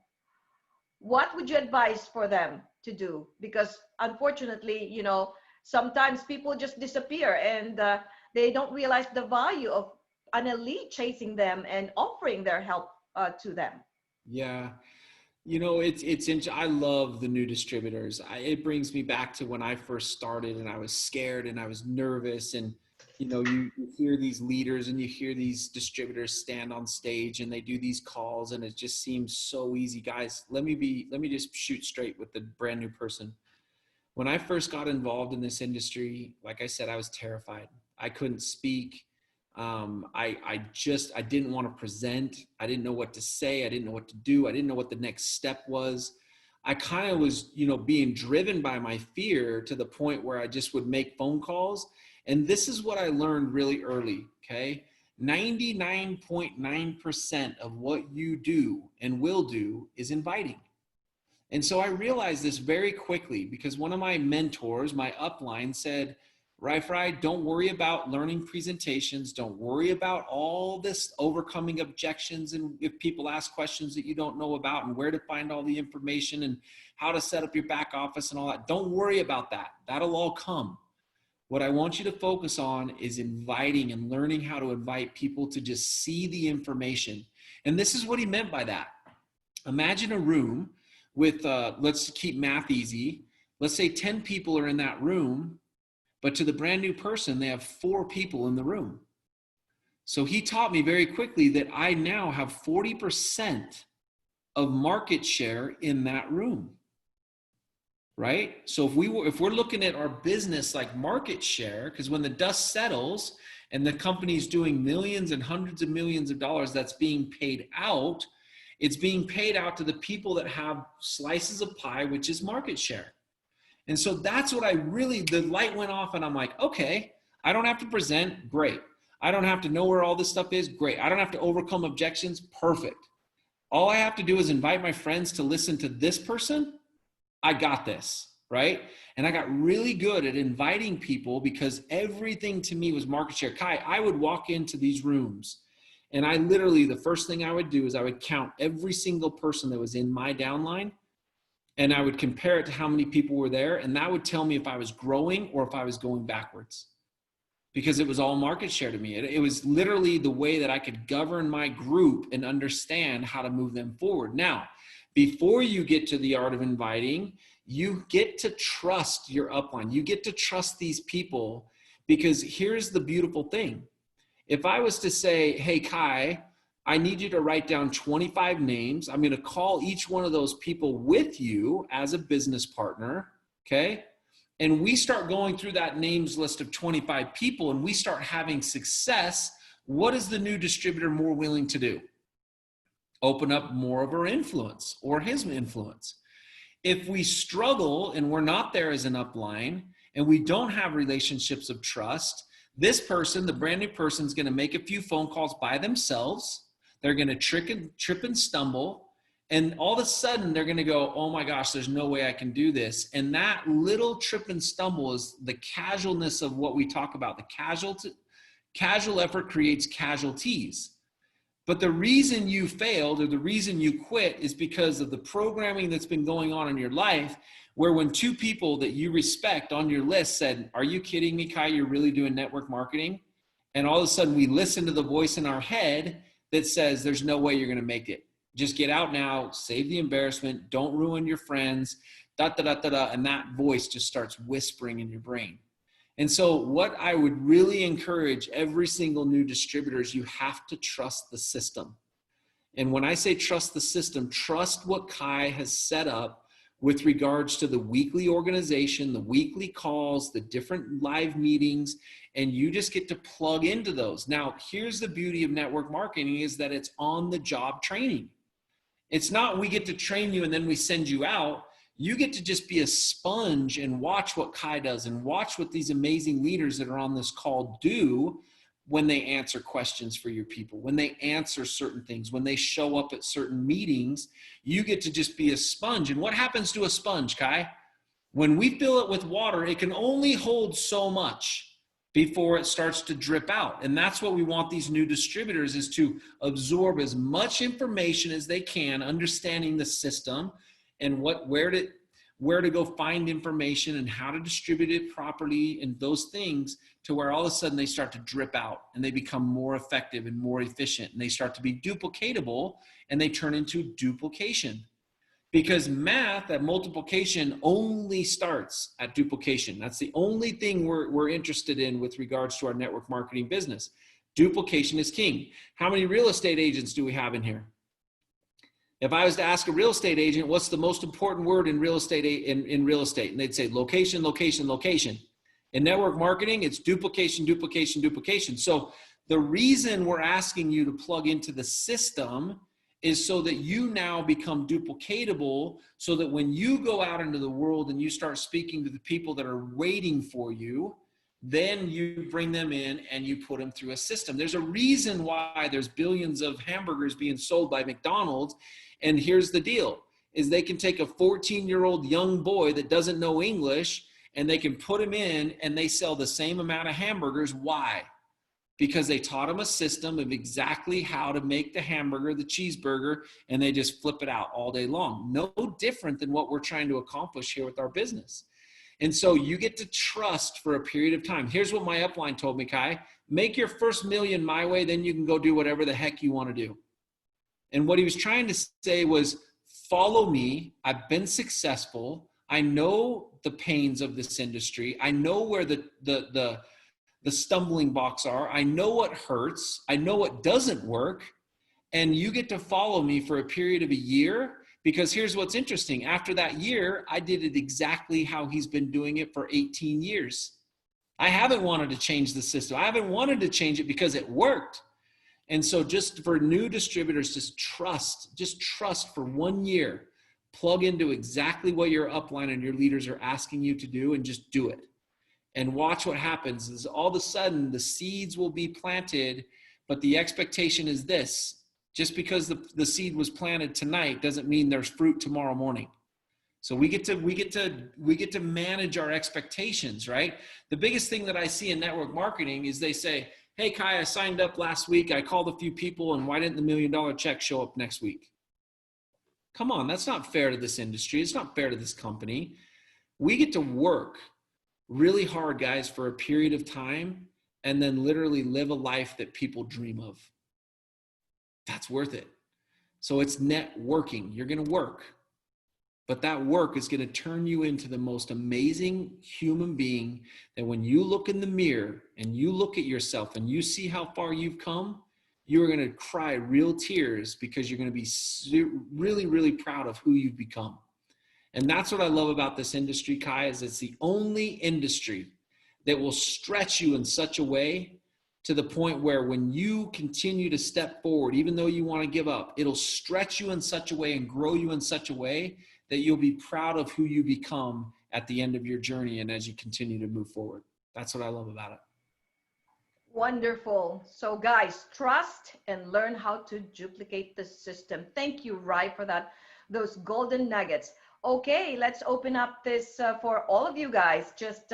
What would you advise for them to do? Because unfortunately, sometimes people just disappear, and they don't realize the value of an elite chasing them and offering their help to them. Yeah. I love the new distributors. It brings me back to when I first started, and I was scared and I was nervous, and you hear these leaders and you hear these distributors stand on stage and they do these calls, and it just seems so easy. Guys, let me just shoot straight with the brand new person. When I first got involved in this industry, like I said, I was terrified. I couldn't speak. I didn't want to present. I didn't know what to say. I didn't know what to do. I didn't know what the next step was. I kind of was, being driven by my fear to the point where I just would make phone calls. And this is what I learned really early, okay? 99.9% of what you do and will do is inviting. And so I realized this very quickly, because one of my mentors, my upline, said, Rai, don't worry about learning presentations. Don't worry about all this overcoming objections, and if people ask questions that you don't know about, and where to find all the information and how to set up your back office and all that. Don't worry about that. That'll all come. What I want you to focus on is inviting and learning how to invite people to just see the information. And this is what he meant by that. Imagine a room with, let's keep math easy. Let's say 10 people are in that room, but to the brand new person, they have 4 people in the room. So he taught me very quickly that I now have 40% of market share in that room. Right? So if we're looking at our business like market share, because when the dust settles and the company's doing millions and hundreds of millions of dollars that's being paid out, it's being paid out to the people that have slices of pie, which is market share. And so that's what the light went off, and I'm like, okay, I don't have to present, great. I don't have to know where all this stuff is, great. I don't have to overcome objections, perfect. All I have to do is invite my friends to listen to this person. I got this, right? And I got really good at inviting people, because everything to me was market share. Kai, I would walk into these rooms, and the first thing I would do is I would count every single person that was in my downline, and I would compare it to how many people were there. And that would tell me if I was growing or if I was going backwards, because it was all market share to me. It was literally the way that I could govern my group and understand how to move them forward. Now, before you get to the art of inviting, you get to trust your upline. You get to trust these people, because here's the beautiful thing. If I was to say, hey, Kai, I need you to write down 25 names. I'm going to call each one of those people with you as a business partner, okay? and we start going through that names list of 25 people and we start having success, what is the new distributor more willing to do? Open up more of her influence or his influence. If we struggle and we're not there as an upline and we don't have relationships of trust, this person, the brand new person, is going to make a few phone calls by themselves. They're going to trip and stumble. And all of a sudden they're going to go, oh my gosh, there's no way I can do this. And that little trip and stumble is the casualness of what we talk about. The casual effort creates casualties. But the reason you failed or the reason you quit is because of the programming that's been going on in your life, where when two people that you respect on your list said, are you kidding me, Kai? You're really doing network marketing? And all of a sudden we listen to the voice in our head that says, there's no way you're going to make it. Just get out now, save the embarrassment, don't ruin your friends, da, da, da, da, da. And that voice just starts whispering in your brain. And so what I would really encourage every single new distributor is you have to trust the system. And when I say trust the system, trust what Kai has set up with regards to the weekly organization, the weekly calls, the different live meetings, and you just get to plug into those. Now, here's the beauty of network marketing is that it's on the job training. It's not we get to train you and then we send you out. You get to just be a sponge and watch what Kai does and watch what these amazing leaders that are on this call do when they answer questions for your people, when they answer certain things, when they show up at certain meetings. You get to just be a sponge. And what happens to a sponge, Kai? When we fill it with water, it can only hold so much before it starts to drip out. And that's what we want these new distributors is to absorb as much information as they can, understanding the system and where to go find information and how to distribute it properly and those things, to where all of a sudden they start to drip out and they become more effective and more efficient, and they start to be duplicatable and they turn into duplication. Because math at multiplication only starts at duplication. That's the only thing we're interested in with regards to our network marketing business. Duplication is king. How many real estate agents do we have in here? If I was to ask a real estate agent, what's the most important word in real estate, in real estate? And they'd say location, location, location. In network marketing, it's duplication, duplication, duplication. So the reason we're asking you to plug into the system is so that you now become duplicatable, so that when you go out into the world and you start speaking to the people that are waiting for you, then you bring them in and you put them through a system. There's a reason why there's billions of hamburgers being sold by McDonald's. And here's the deal, is they can take a 14-year-old young boy that doesn't know English and they can put him in and they sell the same amount of hamburgers. Why? Because they taught him a system of exactly how to make the hamburger, the cheeseburger, and they just flip it out all day long. No different than what we're trying to accomplish here with our business. And so you get to trust for a period of time. Here's what my upline told me, Kai. Make your first million my way, then you can go do whatever the heck you want to do. And what he was trying to say was, follow me. I've been successful. I know the pains of this industry. I know where the stumbling blocks are. I know what hurts. I know what doesn't work. And you get to follow me for a period of a year, because here's what's interesting. After that year, I did it exactly how he's been doing it for 18 years. I haven't wanted to change the system. I haven't wanted to change it because it worked. And so just for new distributors, just trust for 1 year, plug into exactly what your upline and your leaders are asking you to do, and just do it. And watch what happens is all of a sudden the seeds will be planted, but the expectation is this: just because the seed was planted tonight doesn't mean there's fruit tomorrow morning. So we get to manage our expectations, right? The biggest thing that I see in network marketing is they say, hey, Kai, I signed up last week. I called a few people, and why didn't the $1 million check show up next week? Come on, that's not fair to this industry. It's not fair to this company. We get to work really hard, guys, for a period of time, and then literally live a life that people dream of. That's worth it. So it's networking. You're going to work, but that work is going to turn you into the most amazing human being that when you look in the mirror and you look at yourself and you see how far you've come, you're going to cry real tears, because you're going to be really, really proud of who you've become. And that's what I love about this industry, Kai, is it's the only industry that will stretch you in such a way to the point where when you continue to step forward, even though you want to give up, it'll stretch you in such a way and grow you in such a way that you'll be proud of who you become at the end of your journey and as you continue to move forward. That's what I love about it. Wonderful. So guys, trust and learn how to duplicate the system. Thank you, Rai, for that, those golden nuggets. Okay, let's open up this for all of you guys. Just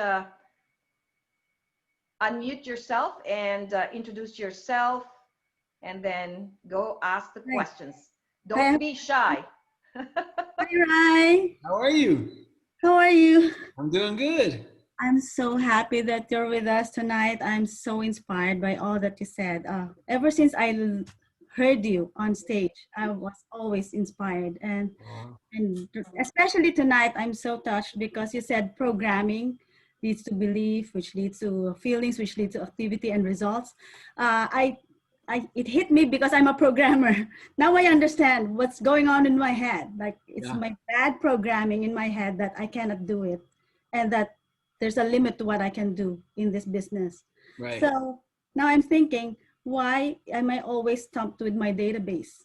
unmute yourself and introduce yourself, and then go ask the questions. Don't be shy. Hi, Rai. How are you? How are you? I'm doing good. I'm so happy that you're with us tonight. I'm so inspired by all that you said. Ever since I heard you on stage, I was always inspired. And especially tonight, I'm so touched because you said programming leads to belief, which leads to feelings, which leads to activity and results. It hit me because I'm a programmer. Now I understand what's going on in my head. Like it's my bad programming in my head that I cannot do it, and that there's a limit to what I can do in this business. Right. So now I'm thinking, why am I always stumped with my database?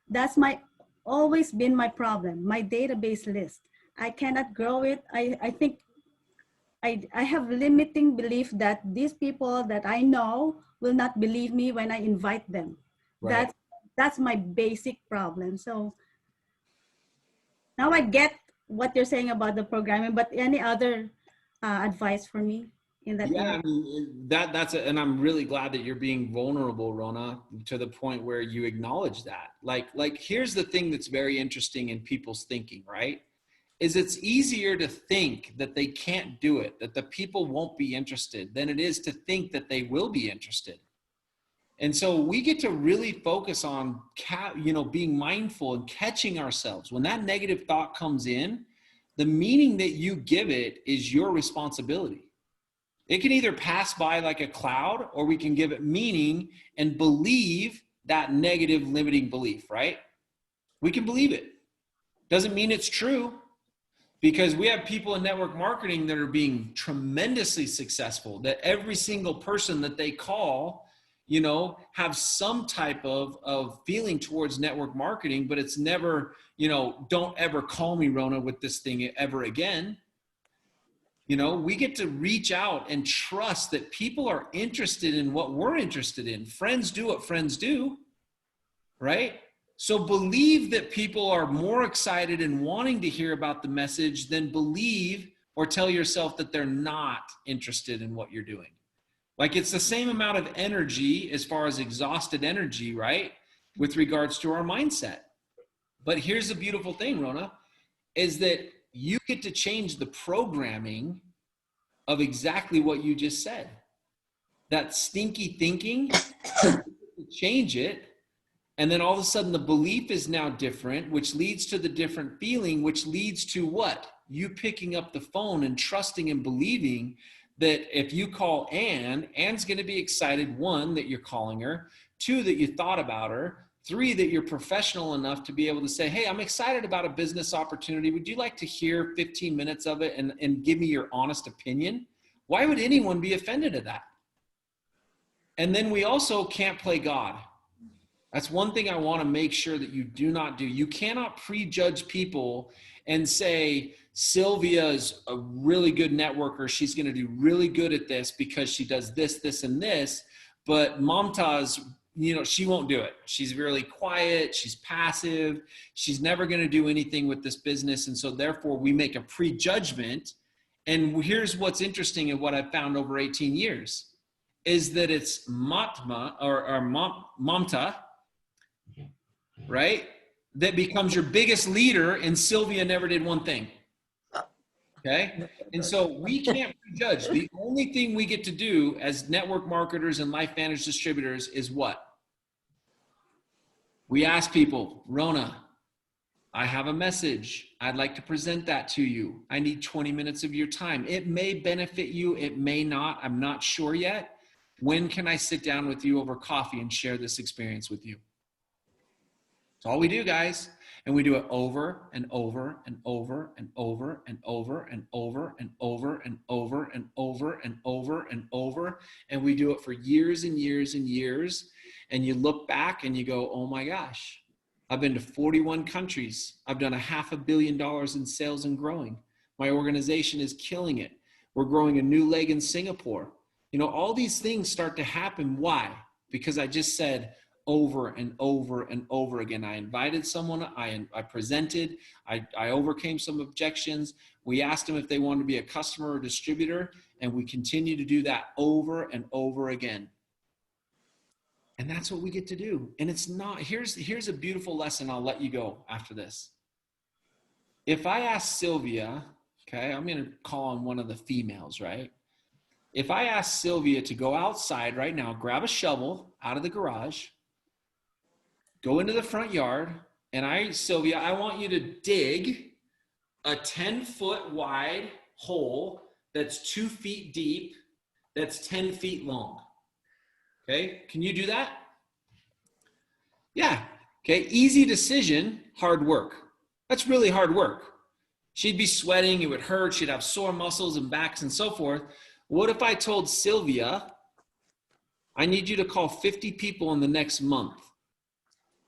That's always been my problem, my database list. I cannot grow it. I think I have limiting belief that these people that I know will not believe me when I invite them. Right. That's my basic problem. So now I get what you're saying about the programming, but any other advice for me in that area? I mean, that's and I'm really glad that you're being vulnerable, Rona, to the point where you acknowledge that. Like here's the thing that's very interesting in people's thinking, right? Is it's easier to think that they can't do it, that the people won't be interested, than it is to think that they will be interested. And so we get to really focus on, being mindful and catching ourselves. When that negative thought comes in, the meaning that you give it is your responsibility. It can either pass by like a cloud, or we can give it meaning and believe that negative limiting belief, right? We can believe it. Doesn't mean it's true, because we have people in network marketing that are being tremendously successful, that every single person that they call, have some type of feeling towards network marketing, but it's never, don't ever call me, Rona, with this thing ever again. We get to reach out and trust that people are interested in what we're interested in. Friends do what friends do, right? So believe that people are more excited and wanting to hear about the message than believe or tell yourself that they're not interested in what you're doing. Like it's the same amount of energy as far as exhausted energy, right? With regards to our mindset. But here's the beautiful thing, Rona, is that you get to change the programming of exactly what you just said. That stinky thinking, change it. And then all of a sudden the belief is now different, which leads to the different feeling, which leads to what? You picking up the phone and trusting and believing that if you call Anne's going to be excited, 1, that you're calling her, 2, that you thought about her, 3, that you're professional enough to be able to say, hey, I'm excited about a business opportunity. Would you like to hear 15 minutes of it and give me your honest opinion? Why would anyone be offended at that? And then we also can't play God. That's one thing I want to make sure that you do not do. You cannot prejudge people and say, Sylvia is a really good networker. She's going to do really good at this because she does this, this, and this. But Mamta's, she won't do it. She's really quiet. She's passive. She's never going to do anything with this business. And so therefore we make a prejudgment. And here's what's interesting and what I've found over 18 years is that it's Mamta, right? That becomes your biggest leader, and Sylvia never did one thing. Okay? And so we can't prejudge. The only thing we get to do as network marketers and life managed distributors is what? We ask people, Rona, I have a message. I'd like to present that to you. I need 20 minutes of your time. It may benefit you. It may not. I'm not sure yet. When can I sit down with you over coffee and share this experience with you? That's all we do, guys. And we do it over and over and over and over and over and over and over and over and over and over and over. And we do it for years and years and years. And you look back and you go, oh my gosh, I've been to 41 countries. I've done $500 million in sales and growing. My organization is killing it. We're growing a new leg in Singapore. You know, all these things start to happen. Why? Because I just said over and over and over again. I invited someone, I presented, I overcame some objections. We asked them if they wanted to be a customer or distributor, and we continue to do that over and over again. And that's what we get to do. And it's not, here's a beautiful lesson. I'll let you go after this. If I ask Sylvia, okay, I'm going to call on one of the females, right? If I ask Sylvia to go outside right now, grab a shovel out of the garage, go into the front yard, and Sylvia, I want you to dig a 10-foot wide hole that's 2 feet deep, that's 10 feet long. Okay, can you do that? Yeah, okay, easy decision, hard work. That's really hard work. She'd be sweating, it would hurt, she'd have sore muscles and backs and so forth. What if I told Sylvia, I need you to call 50 people in the next month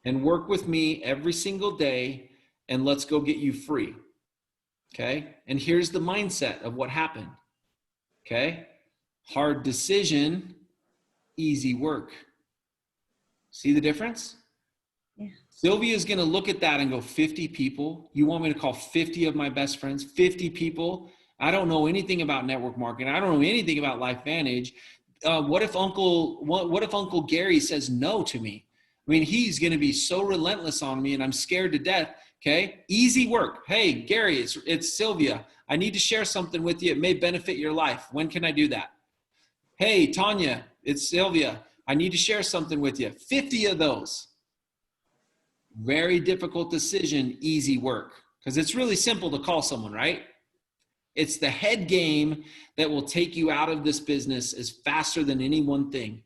and work with me every single day, and let's go get you free, okay? And here's the mindset of what happened, okay? Hard decision, easy work. See the difference? Yeah. Sylvia's gonna look at that and go, 50 people? You want me to call 50 of my best friends? 50 people? I don't know anything about network marketing. I don't know anything about LifeVantage. What if Uncle Gary says no to me? I mean, he's going to be so relentless on me and I'm scared to death. Okay. Easy work. Hey, Gary, it's Sylvia. I need to share something with you. It may benefit your life. When can I do that? Hey, Tanya, it's Sylvia. I need to share something with you. 50 of those. Very difficult decision, easy work. Because it's really simple to call someone, right? It's the head game that will take you out of this business as faster than any one thing.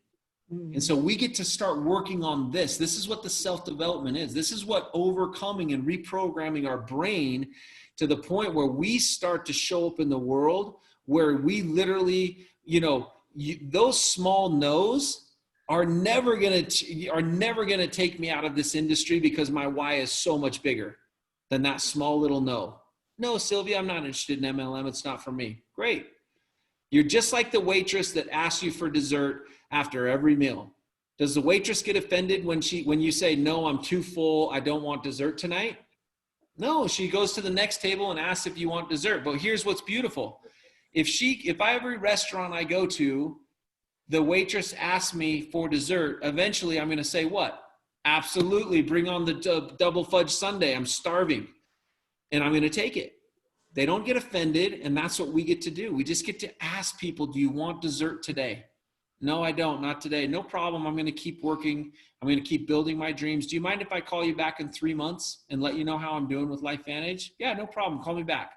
And so we get to start working on this. This is what the self-development is. This is what overcoming and reprogramming our brain to the point where we start to show up in the world where we literally, you know, those small no's are never going to take me out of this industry because my why is so much bigger than that small little no. No, Sylvia, I'm not interested in MLM. It's not for me. Great. You're just like the waitress that asks you for dessert after every meal. Does the waitress get offended when you say, no, I'm too full, I don't want dessert tonight? No, she goes to the next table and asks if you want dessert. But here's what's beautiful. If every restaurant I go to, the waitress asks me for dessert, eventually I'm going to say what? Absolutely, bring on the double fudge sundae. I'm starving. And I'm going to take it. They don't get offended, and that's what we get to do. We just get to ask people, do you want dessert today? No, I don't, not today. No problem, I'm going to keep working. I'm going to keep building my dreams. Do you mind if I call you back in 3 months and let you know how I'm doing with LifeVantage? Yeah, no problem, call me back.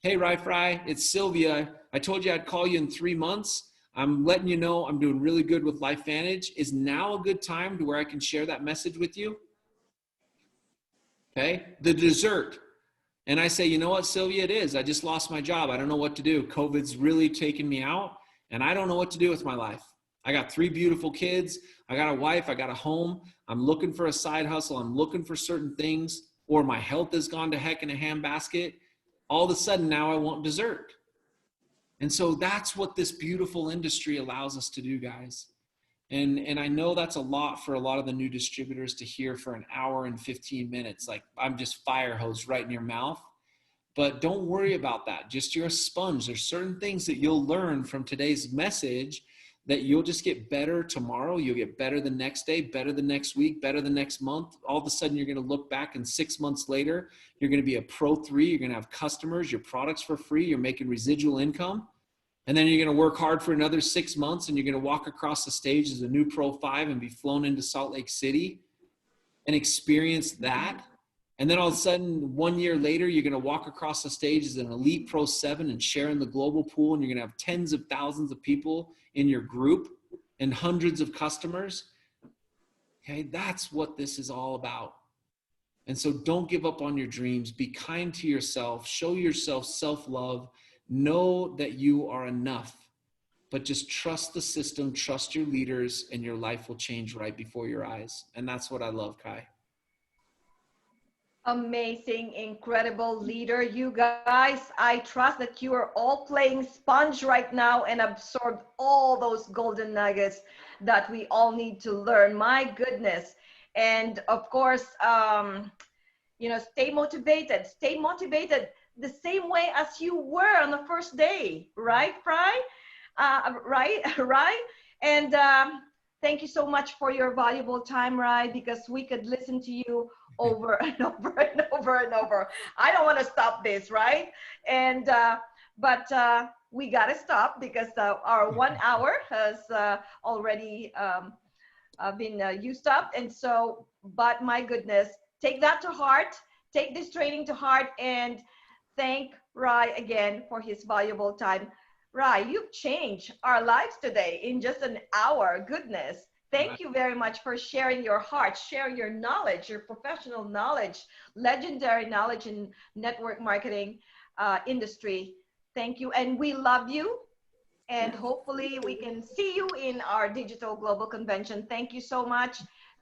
Hey, Fry, it's Sylvia. I told you I'd call you in 3 months. I'm letting you know I'm doing really good with LifeVantage. Is now a good time to where I can share that message with you? Okay, the dessert. And I say, you know what, Sylvia, it is. I just lost my job. I don't know what to do. COVID's really taken me out, and I don't know what to do with my life. I got 3 beautiful kids. I got a wife. I got a home. I'm looking for a side hustle. I'm looking for certain things, or my health has gone to heck in a handbasket. All of a sudden, now I want dessert. And so that's what this beautiful industry allows us to do, guys. And I know that's a lot for a lot of the new distributors to hear for an hour and 15 minutes. Like, I'm just fire hose right in your mouth. But don't worry about that. Just you're a sponge. There's certain things that you'll learn from today's message that you'll just get better tomorrow. You'll get better the next day, better the next week, better the next month. All of a sudden, you're going to look back and 6 months later, you're going to be a Pro 3. You're going to have customers, your products for free. You're making residual income. And then you're going to work hard for another 6 months, and you're going to walk across the stage as a new Pro 5 and be flown into Salt Lake City and experience that. And then all of a sudden, 1 year later, you're going to walk across the stage as an elite Pro 7 and share in the global pool. And you're going to have tens of thousands of people in your group and hundreds of customers. Okay, that's what this is all about. And so don't give up on your dreams. Be kind to yourself. Show yourself self-love. Know that you are enough. But just trust the system, trust your leaders, and your life will change right before your eyes. And that's what I love, Kai. Amazing, incredible leader. You guys, I trust that you are all playing sponge right now and absorbed all those golden nuggets that we all need to learn. My goodness. And of course, you know, stay motivated the same way as you were on the first day, right, Fry? Right? And thank you so much for your valuable time, Rai, because we could listen to you over and over and over and over. I don't want to stop this, right? And but we got to stop because our 1 hour has already been used up. And so, but my goodness, take that to heart, take this training to heart, and thank Rai again for his valuable time. Rai, you've changed our lives today in just an hour. Goodness. Thank you very much for sharing your heart, sharing your knowledge, your professional knowledge, legendary knowledge in network marketing industry. Thank you. And we love you. And hopefully we can see you in our digital global convention. Thank you so much.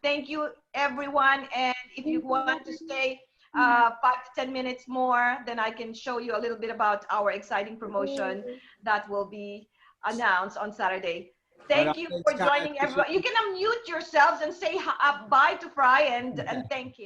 Thank you, everyone. And if you want to stay 5 to 10 minutes more, then I can show you a little bit about our exciting promotion that will be announced on Saturday. Thank you for joining, everyone. You can unmute yourselves and say bye to Fry and thank you.